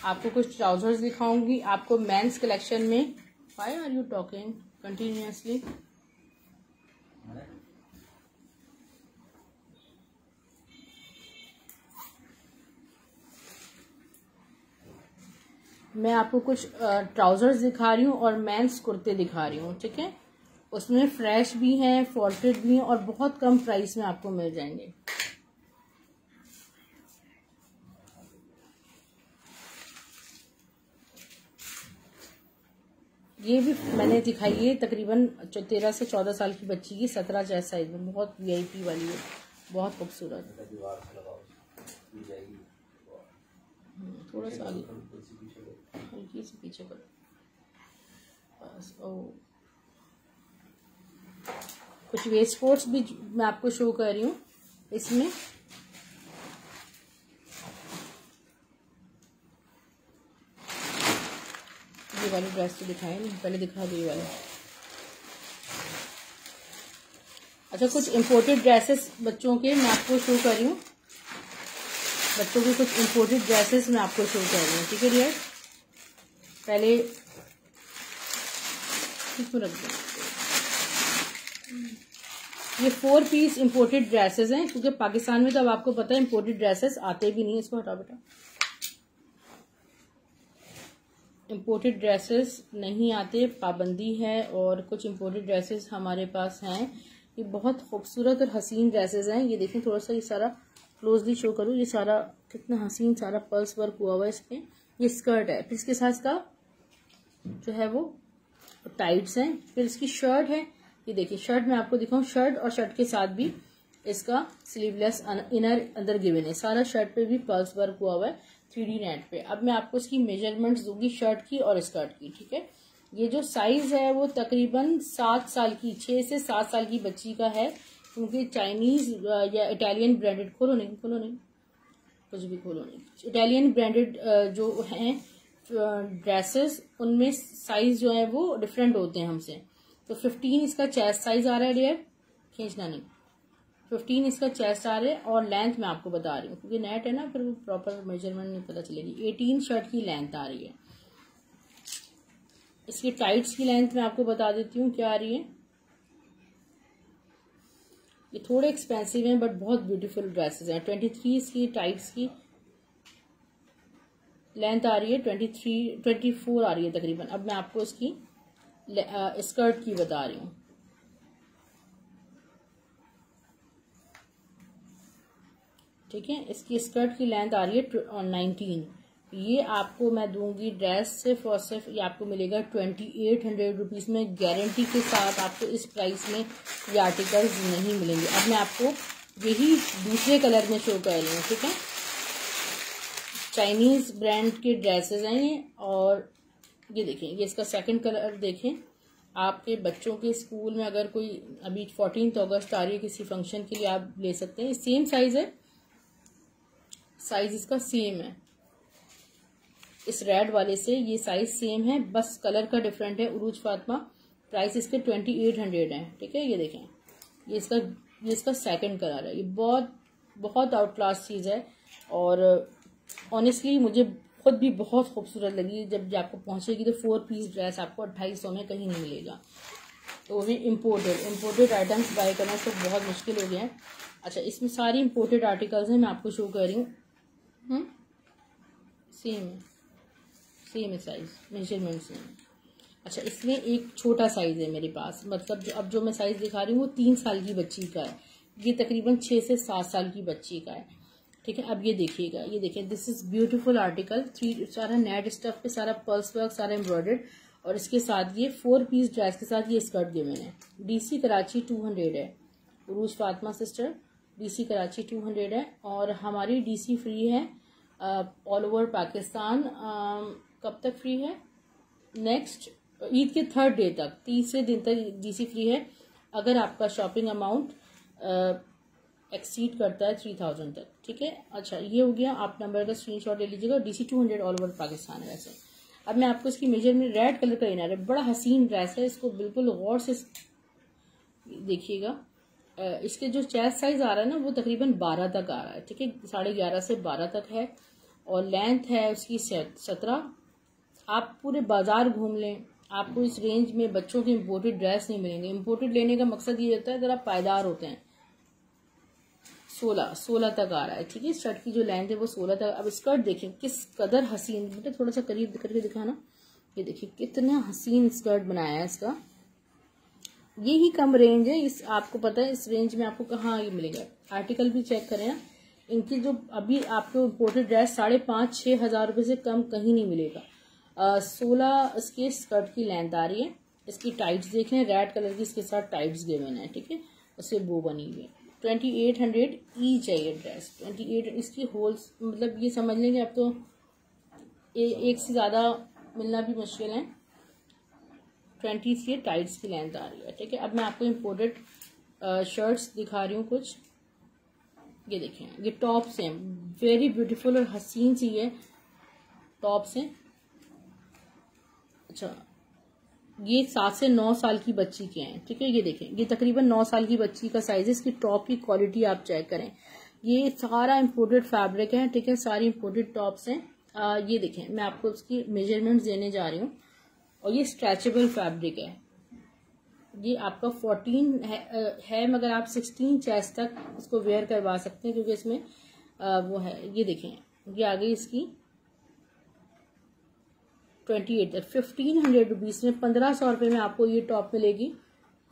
आपको कुछ ट्राउजर्स दिखाऊंगी। आपको मेंस कलेक्शन में why are you talking continuously, मैं आपको कुछ ट्राउजर्स दिखा रही हूँ और मेंस कुर्ते दिखा रही हूँ। ठीक है, उसमें फ्रेश भी हैं, फोल्डेड भी हैं और बहुत कम प्राइस में आपको मिल जाएंगे। ये भी मैंने दिखाई है तकरीबन 13 से 14 साल की बच्ची की 17 चेस्ट साइज में, बहुत वीआईपी वाली है, बहुत खूबसूरत। थोड़ा सा आगे हल्की से पीछे करो बस। ओ, कुछ वेस्ट कोट्स भी मैं आपको शो कर रही हूँ इसमें। ये वाली ड्रेस तो दिखाए नहीं, पहले दिखा दो ये वाला। अच्छा, कुछ इम्पोर्टेड ड्रेसेस बच्चों के मैं आपको शो कर रही हूँ, बच्चों के कुछ इम्पोर्टेड ड्रेसेस मैं आपको शो कर रही हूँ। ठीक है डियर, पहले इसको रख दो। ये 4 पीस इम्पोर्टेड ड्रेसेस हैं, क्योंकि पाकिस्तान में तो अब आपको पता है इम्पोर्टेड ड्रेसेस आते भी नहीं। इसको हटाओ बेटा, इम्पोर्टेड ड्रेसेस नहीं आते, पाबंदी है। और कुछ इम्पोर्टेड ड्रेसेस हमारे पास हैं, ये बहुत खूबसूरत और हसीन ड्रेसेस हैं। ये देखें, थोड़ा सा ये सारा क्लोजली शो करूँ, ये सारा कितना हसीन सारा पर्स वर्क हुआ हुआ है इस पे। ये स्कर्ट है, फिर इसके साथ इसका जो है वो टाइट्स हैं, फिर इसकी शर्ट है। ये देखिए शर्ट मैं आपको दिखाऊं, शर्ट और शर्ट के साथ भी इसका स्लीवलेस इनर अंदर गिवन है, सारा शर्ट पे भी पर्स वर्क हुआ हुआ है 3D नेट पे। अब मैं आपको इसकी मेजरमेंट्स दूंगी शर्ट की और स्कर्ट की। ठीक है, ये जो साइज है वो तकरीबन 7 साल की, 6 से 7 साल की बच्ची का है, क्योंकि चाइनीज या इटालियन ब्रांडेड, खोलो नहीं कुछ भी खोलो नहीं, इटालियन ब्रांडेड जो हैं ड्रेसेस उनमें साइज जो है वो डिफरेंट होते हैं हमसे। तो 15 इसका चेस्ट साइज आ रहा है डियर, खींचना नहीं, 15 इसका चेस्ट आ रहा है। और लेंथ मैं आपको बता रही हूँ क्योंकि नेट है ना, फिर प्रॉपर मेजरमेंट नहीं पता चलेगी। 18 शर्ट की लेंथ आ रही है। इसकी टाइट्स की लेंथ मैं आपको बता देती हूँ क्या आ रही है। ये थोड़े एक्सपेंसिव हैं बट बहुत ब्यूटीफुल ड्रेसेस हैं। 23 इसकी टाइट्स की लेंथ आ रही है, 24 आ रही है तकरीबन। अब मैं आपको इसकी स्कर्ट की बता रही हूँ। ठीक है, इसकी स्कर्ट की लेंथ आ रही है 19। ये आपको मैं दूंगी ड्रेस सिर्फ और सिर्फ ये आपको मिलेगा 2800 रुपीज में, गारंटी के साथ। आपको इस प्राइस में ये आर्टिकल्स नहीं मिलेंगे। अब मैं आपको यही दूसरे कलर में शो कर रही हूँ। ठीक है, चाइनीज ब्रांड के ड्रेसेस हैं ये। और ये देखें, ये इसका सेकंड कलर देखें। आपके बच्चों के स्कूल में अगर कोई अभी 14 अगस्त आ रही है, किसी फंक्शन के लिए आप ले सकते हैं। सेम साइज है, साइज इसका सेम है, इस रेड वाले से ये साइज सेम है, बस कलर का डिफरेंट है। उरूज फातिमा, प्राइस इसके 2800 है। ठीक है, ये देखें, ये इसका सेकंड कलर है। ये बहुत आउट क्लास चीज है और ऑनेस्टली मुझे खुद भी बहुत खूबसूरत लगी। जब आपको पहुंचेगी तो 4 पीस ड्रेस आपको 2800 में कहीं नहीं मिलेगा, तो वो भी इम्पोर्टेड आइटम्स बाय करना तो बहुत मुश्किल हो गया है। अच्छा, इसमें सारी इम्पोर्टेड आर्टिकल्स हैं, मैं आपको शो कर रही हूँ। सेम है साइज, मेजरमेंट सेम है। अच्छा, इसमें एक छोटा साइज है मेरे पास, मतलब अब जो मैं साइज दिखा रही हूँ वो 3 साल की बच्ची का है, ये तकरीबन 6 से 7 साल की बच्ची का है। ठीक है, अब ये देखिएगा, ये देखिए, दिस इज ब्यूटीफुल आर्टिकल। सारा नेट स्टफ पे, सारा पर्स वर्क, सारा एम्ब्रॉयडर्ड। और इसके साथ ये 4 पीस ड्रेस के साथ ये स्कर्ट गिवन है। DC कराची 200 है। उरूज फातिमा सिस्टर, DC कराची 200 है। और हमारी DC फ्री है ऑल ओवर पाकिस्तान। कब तक फ्री है? नेक्स्ट ईद के 3rd डे तक, 30 दिन तक DC फ्री है, अगर आपका शॉपिंग अमाउंट एक्सीड करता है 3000 तक। ठीक है, अच्छा ये हो गया। आप नंबर का स्क्रीनशॉट ले लीजिएगा। DC 200 ऑल ओवर पाकिस्तान है वैसे। अब मैं आपको इसकी मेजरमेंट, रेड कलर का इनर है, बड़ा हसीन ड्रेस है, इसको बिल्कुल गौर से देखिएगा। इसके जो चेस्ट साइज आ रहा है ना वो तकरीबन 12 तक आ रहा है, ठीक है, 11.5 से 12 तक है, और लेंथ है उसकी 17। आप पूरे बाजार घूम लें, आपको इस रेंज में बच्चों के इम्पोर्टेड ड्रेस नहीं मिलेंगे। इम्पोर्टेड लेने का मकसद ये होता है अगर आप पायदार होते हैं। 16 तक आ रहा है, ठीक है, शर्ट की जो लेंथ है वो 16 तक। अब स्कर्ट देखें किस कदर हसीन, बेटा थोड़ा सा करीब करके दिखाना, ये देखिए कितना हसीन स्कर्ट बनाया है इसका। ये ही कम रेंज है, इस आपको पता है इस रेंज में आपको कहाँ ये मिलेगा। आर्टिकल भी चेक करें ना, इनकी जो अभी आपको इम्पोर्टेड ड्रेस 5,500-6 हज़ार रुपये से कम कहीं नहीं मिलेगा। 16 इसके स्कर्ट की लेंथ आ रही है। इसकी टाइट्स देख लें, रेड कलर की इसके साथ टाइट्स गिवन है, ठीक है, उससे बो बनी हुई है। 2800 ईच है ये ड्रेस, 28 इसकी होल्स, मतलब ये समझ लेंगे अब तो एक से ज़्यादा मिलना भी मुश्किल है। 20 ये टाइट्स की लेंथ आ रही है, ठीक है। अब मैं आपको इम्पोर्टेड शर्ट्स दिखा रही हूँ कुछ। ये देखें, ये टॉप्स हैं, वेरी ब्यूटीफुल और हसीन सी ये टॉप्स हैं। अच्छा, ये 7 से 9 साल की बच्ची के हैं, ठीक है। ये देखें, ये तकरीबन 9 साल की बच्ची का साइज है। इसकी टॉप की क्वालिटी आप चेक करें, ये सारा इम्पोर्टेड फैब्रिक है, ठीक है, सारी इम्पोर्टेड टॉप्स हैं। ये देखें, मैं आपको उसकी मेजरमेंट्स देने जा रही हूँ, और ये स्ट्रेचेबल फैब्रिक है। ये आपका 14 है, मगर आप 16 चेस्ट तक इसको वेयर करवा सकते हैं, क्योंकि इसमें वो है। ये देखें, ये आ गई इसकी 28 तक, 1500 रुपीज़ में, 1500 रुपये में आपको ये टॉप मिलेगी।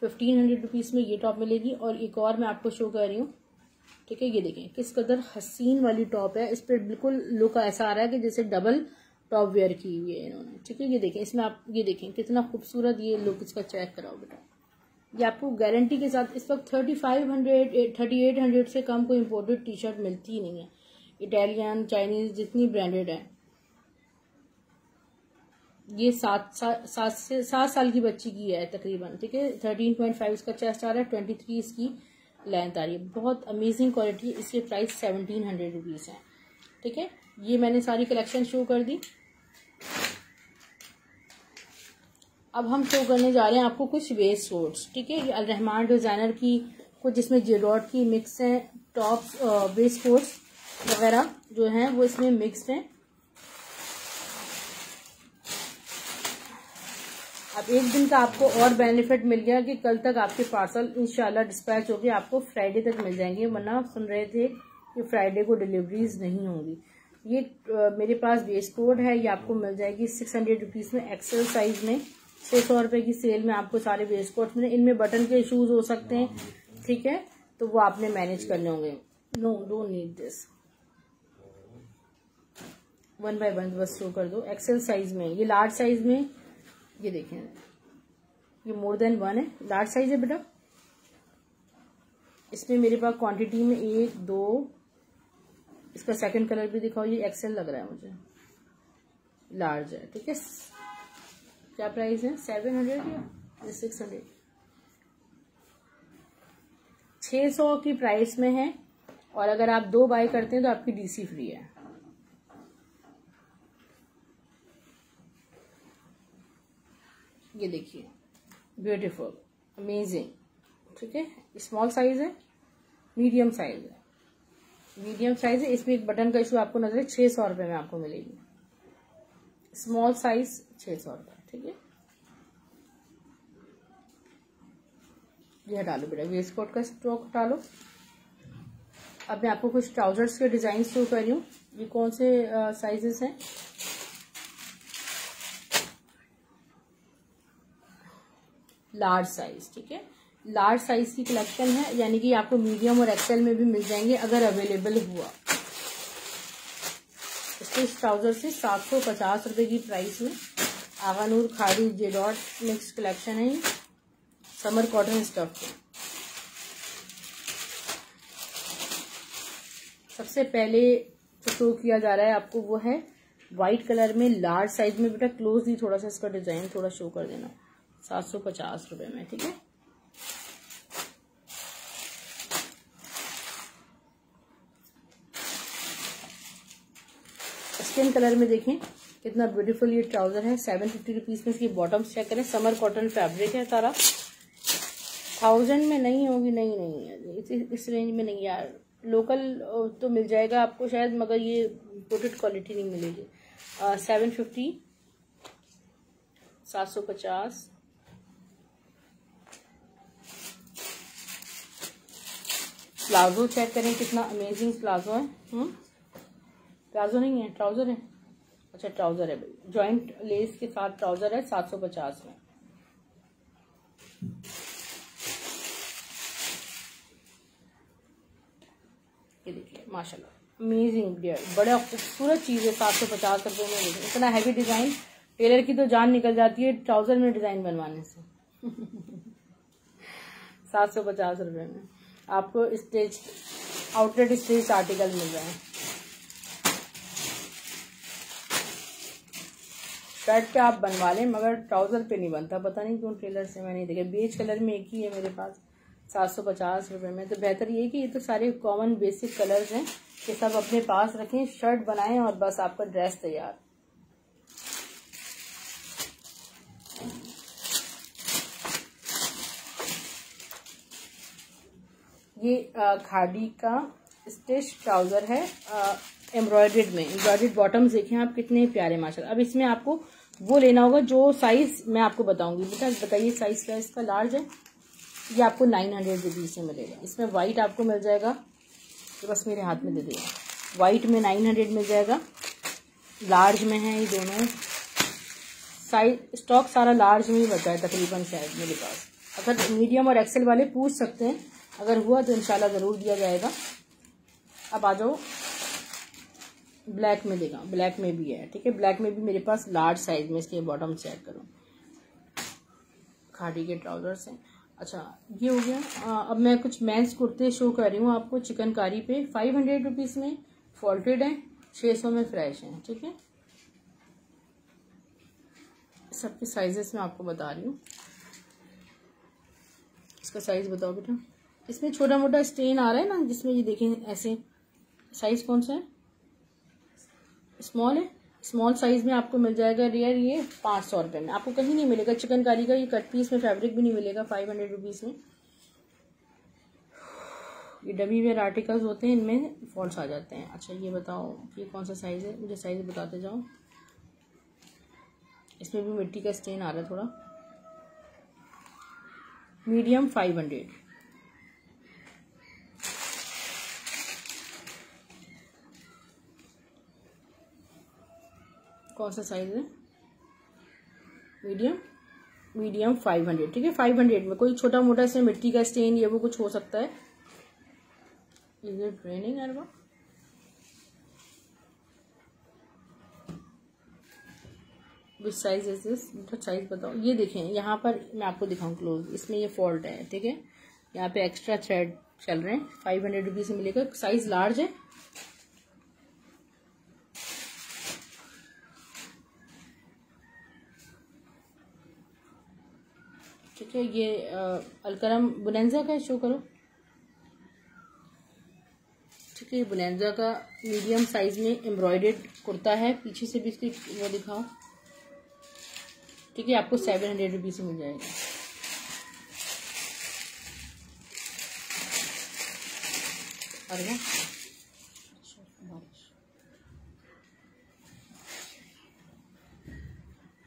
1500 रुपीज़ में ये टॉप मिलेगी। और एक और मैं आपको शो कर रही हूँ, ठीक है, ये देखें किस कदर हसीन वाली टॉप है। इस पर बिल्कुल लुक ऐसा आ रहा है कि जैसे डबल टॉप वेयर की हुई है इन्होंने, ठीक है। ये देखें, इसमें आप ये देखें कितना खूबसूरत ये लुक, इसका चेक कराओ बेटा। ये आपको गारंटी के साथ इस वक्त 3800 से कम कोई इम्पोर्टेड टी शर्ट मिलती ही नहीं है, इटालियन चाइनीज जितनी ब्रांडेड है। ये 7 साल की बच्ची की है तकरीबन, ठीक है। 13.5 इसका चेस्ट आ रहा है, 23 इसकी लेंथ आ रही है। बहुत अमेजिंग क्वालिटी है। इसकी प्राइस 1700 रुपीज़ है, ठीक है। ये मैंने सारी कलेक्शन शो कर दी। अब हम शो करने जा रहे हैं आपको कुछ वेस्ट कोट्स, ठीक है। ये अलरहमान डिजाइनर की कुछ, जिसमें जिरॉट की मिक्स है, टॉप्स, वेस्ट कोट्स वगैरह जो हैं वो इसमें मिक्स हैं। अब एक दिन का आपको और बेनिफिट मिल गया कि कल तक आपके पार्सल इंशाल्लाह डिस्पैच होके आपको फ्राइडे तक मिल जाएंगे, वरना आप सुन रहे थे कि फ्राइडे को डिलीवरीज नहीं होंगी। ये मेरे पास वेस्ट कोट है, ये आपको मिल जाएगी 600 रुपीज़ में, एक्सेल साइज में। 600 रुपये की सेल में आपको सारे वेस्ट कोट मिले। इनमें बटन के शूज हो सकते हैं, ठीक है, तो वो आपने मैनेज करने होंगे। No, don't need this, 1 by 1 बस शो कर दो। एक्सेल साइज में, ये लार्ज साइज में, ये देखें, ये मोर देन 1 है, लार्ज साइज है बेटा। इसमें मेरे पास क्वांटिटी में 1 2, इसका सेकंड कलर भी दिखाओ। ये एक्सेल लग रहा है मुझे, लार्ज है, ठीक है। क्या प्राइस है? 700 या 600? 600 की प्राइस में है, और अगर आप 2 बाय करते हैं तो आपकी डीसी फ्री है। ये देखिए, ब्यूटीफुल, अमेजिंग, ठीक है। स्मॉल साइज है, मीडियम साइज है, मीडियम साइज है। इसमें एक बटन का इशू आपको नजर है। 600 रुपये में आपको मिलेगी, स्मॉल साइज 600 रुपये, ठीक है। ये हटा लो बेटा, वेस्ट कोट का स्टॉक हटा लो। अब मैं आपको कुछ ट्राउजर्स के डिजाइन शो कर रही हूँ। ये कौन से साइजेस हैं? लार्ज साइज, ठीक है, लार्ज साइज की कलेक्शन है, यानी कि आपको मीडियम और एक्सेल में भी मिल जाएंगे अगर अवेलेबल हुआ। इसके ट्राउजर से 750 रुपए की प्राइस में आगानूर खादी जेडॉट मिक्स कलेक्शन है। Summer cotton stuff. सबसे पहले जो शो किया जा रहा है आपको वो है व्हाइट कलर में, लार्ज साइज में। बेटा क्लोजली थोड़ा सा इसका डिजाइन थोड़ा शो कर देना। 750 रुपए में, ठीक है। स्किन कलर में देखें, कितना ब्यूटीफुल ये ट्राउजर है। 750 रुपीज में इसकी बॉटम्स चेक करें। समर कॉटन फैब्रिक है सारा। 1000 में नहीं होगी, नहीं है इस रेंज में नहीं यार। लोकल तो मिल जाएगा आपको शायद, मगर ये इम्पोर्टेड क्वालिटी नहीं मिलेगी। 750, 750। प्लाजो चेक करें कितना अमेजिंग प्लाजो है। प्लाजो नहीं है, ट्राउजर है। अच्छा ट्राउजर है भाई, जॉइंट लेस के साथ ट्राउजर है 750 में। ये देखिए माशाल्लाह अमेजिंग डियर, बड़ा खूबसूरत चीज है। 750 रुपये में देखिए, इतना हैवी डिजाइन। टेलर की तो जान निकल जाती है ट्राउजर में डिजाइन बनवाने से। 750 रुपये में आपको स्टेज आउटलेट स्टेज आर्टिकल मिल रहा है। शर्ट पे आप बनवा लें मगर ट्राउजर पे नहीं बनता, पता नहीं क्यों टेलर से मैं नहीं देखा। बेज कलर में एक ही है मेरे पास 750 रुपये में। तो बेहतर ये कि ये तो सारे कॉमन बेसिक कलर्स हैं, ये सब अपने पास रखें, शर्ट बनाएं और बस आपका ड्रेस तैयार। ये खादी का स्टिच ट्राउजर है एम्ब्रॉयडर्ड में। एम्ब्रॉयडर्ड बॉटम्स देखें आप कितने प्यारे माशाल्लाह। अब इसमें आपको वो लेना होगा जो साइज मैं आपको बताऊंगी। बेटा बताइए साइज क्या है इसका? लार्ज है। ये आपको 900 रुपीज में मिलेगा। इसमें व्हाइट आपको मिल जाएगा, तो बस मेरे हाथ में दे देगा। व्हाइट में 900 मिल जाएगा, लार्ज में है ये दोनों। साइज स्टॉक सारा लार्ज में ही बचा है तकरीबन शायद मेरे पास। अगर मीडियम और एक्सेल वाले पूछ सकते हैं, अगर हुआ तो इंशाल्लाह जरूर दिया जाएगा। अब आ जाओ ब्लैक में देगा, ब्लैक में भी है ठीक है। ब्लैक में भी मेरे पास लार्ज साइज में, इसके बॉटम चेक करो, खादी के ट्राउजर्स हैं। अच्छा ये हो गया। अब मैं कुछ मेंस कुर्ते शो कर रही हूँ आपको चिकनकारी पे। 500 रुपीज में फोल्टेड है, 600 में फ्रेश है ठीक है। सबके साइजेस मैं आपको बता रही हूँ। इसका साइज बताओ बेटा। इसमें छोटा मोटा स्टेन आ रहा है ना, जिसमें ये देखें ऐसे। साइज कौन सा है? स्मॉल है। स्मॉल साइज में आपको मिल जाएगा रियर ये 500 रुपये में। आपको कहीं नहीं मिलेगा चिकनकारी का ये कट पीस में फैब्रिक भी नहीं मिलेगा 500 रुपीज में। ये डमी वेयर आर्टिकल्स होते हैं, इनमें फॉल्ट्स आ जाते हैं। अच्छा ये बताओ ये कौन सा साइज है? मुझे साइज बताते जाओ। इसमें भी मिट्टी का स्टेन आ रहा है थोड़ा। मीडियम 500। कौन सा साइज है? मीडियम। मीडियम 500 ठीक है। 500 में कोई छोटा मोटा से मिट्टी का स्टेन ये वो कुछ हो सकता है। इज इट रेनिंग अरबा? विच साइज इज दिस? साइज बताओ। ये देखें यहाँ पर मैं आपको दिखाऊं क्लोज। इसमें ये फॉल्ट है ठीक है। यहाँ पे एक्स्ट्रा थ्रेड चल रहे हैं। 500 रुपीज से मिलेगा। साइज लार्ज है। ठीक है। ये अलकरम बुनेंजा का शो करो ठीक है। ये बुनेंजा का मीडियम साइज में एम्ब्रॉयडर्ड कुर्ता है। पीछे से भी इसकी वो दिखाओ ठीक है। आपको 700 रुपीज से मिल जाएगा। अरे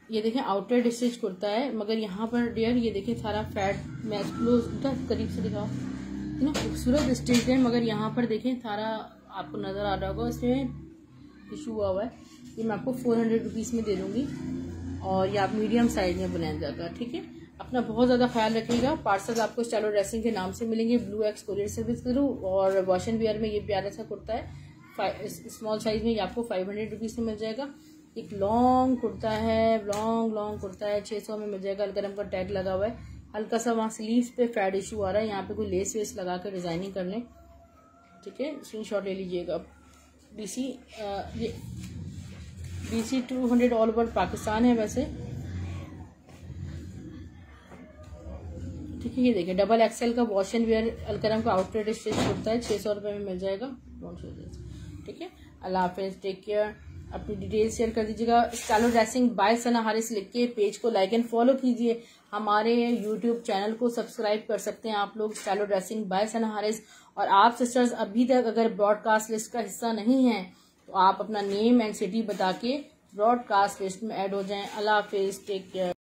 ये देखें आउटलेट स्टिच कुर्ता है, मगर यहाँ पर डियर ये देखें सारा फैट मैच क्लोज करीब से दिखाओ ना, खूबसूरत स्टिच है। मगर यहाँ पर देखें सारा आपको नजर आ रहा होगा, इसमें इशू हुआ है। ये मैं आपको 400 रुपीज में दे दूंगी और ये आप मीडियम साइज में बनाया जाएगा ठीक है। अपना बहुत ज़्यादा ख्याल रखिएगा। पार्सल आपको स्टाइलो ड्रेसिंग के नाम से मिलेंगे। ब्लू एक्स कोरियर सर्विस करूँ। और वॉश एंड वेयर में ये प्यारा सा कुर्ता है स्मॉल साइज में, ये आपको 500 रुपीज में मिल जाएगा। एक लॉन्ग कुर्ता है, लॉन्ग कुर्ता है, 600 में मिल जाएगा। अलकरम का टैग लगा हुआ है। हल्का सा वहाँ स्लीव्स पे फैड इशू आ रहा है, यहाँ पे कोई लेस वेस लगा कर डिजाइनिंग कर लें ठीक है। स्क्रीनशॉट ले लीजिएगा। ये DC 200 ऑल ओवर पाकिस्तान है वैसे ठीक है। ये देखिए डबल एक्सेल का वॉश एंड वेयर अलकरम का आउटलेट स्टिच कुर्ता है, 600 रुपये में मिल जाएगा ठीक है। अल्लाह हाफिज, टेक केयर। अपनी डिटेल शेयर कर दीजिएगा। स्टाइलो ड्रेसिंग बाय सना हारिस लिख के पेज को लाइक एंड फॉलो कीजिए। हमारे यूट्यूब चैनल को सब्सक्राइब कर सकते हैं आप लोग, स्टाइलो ड्रेसिंग बाय सना हारिस। और आप सिस्टर्स अभी तक अगर ब्रॉडकास्ट लिस्ट का हिस्सा नहीं है तो आप अपना नेम एंड सिटी बता के ब्रॉडकास्ट लिस्ट में ऐड हो जाएं। अल्लाह हाफिज, टेक केयर।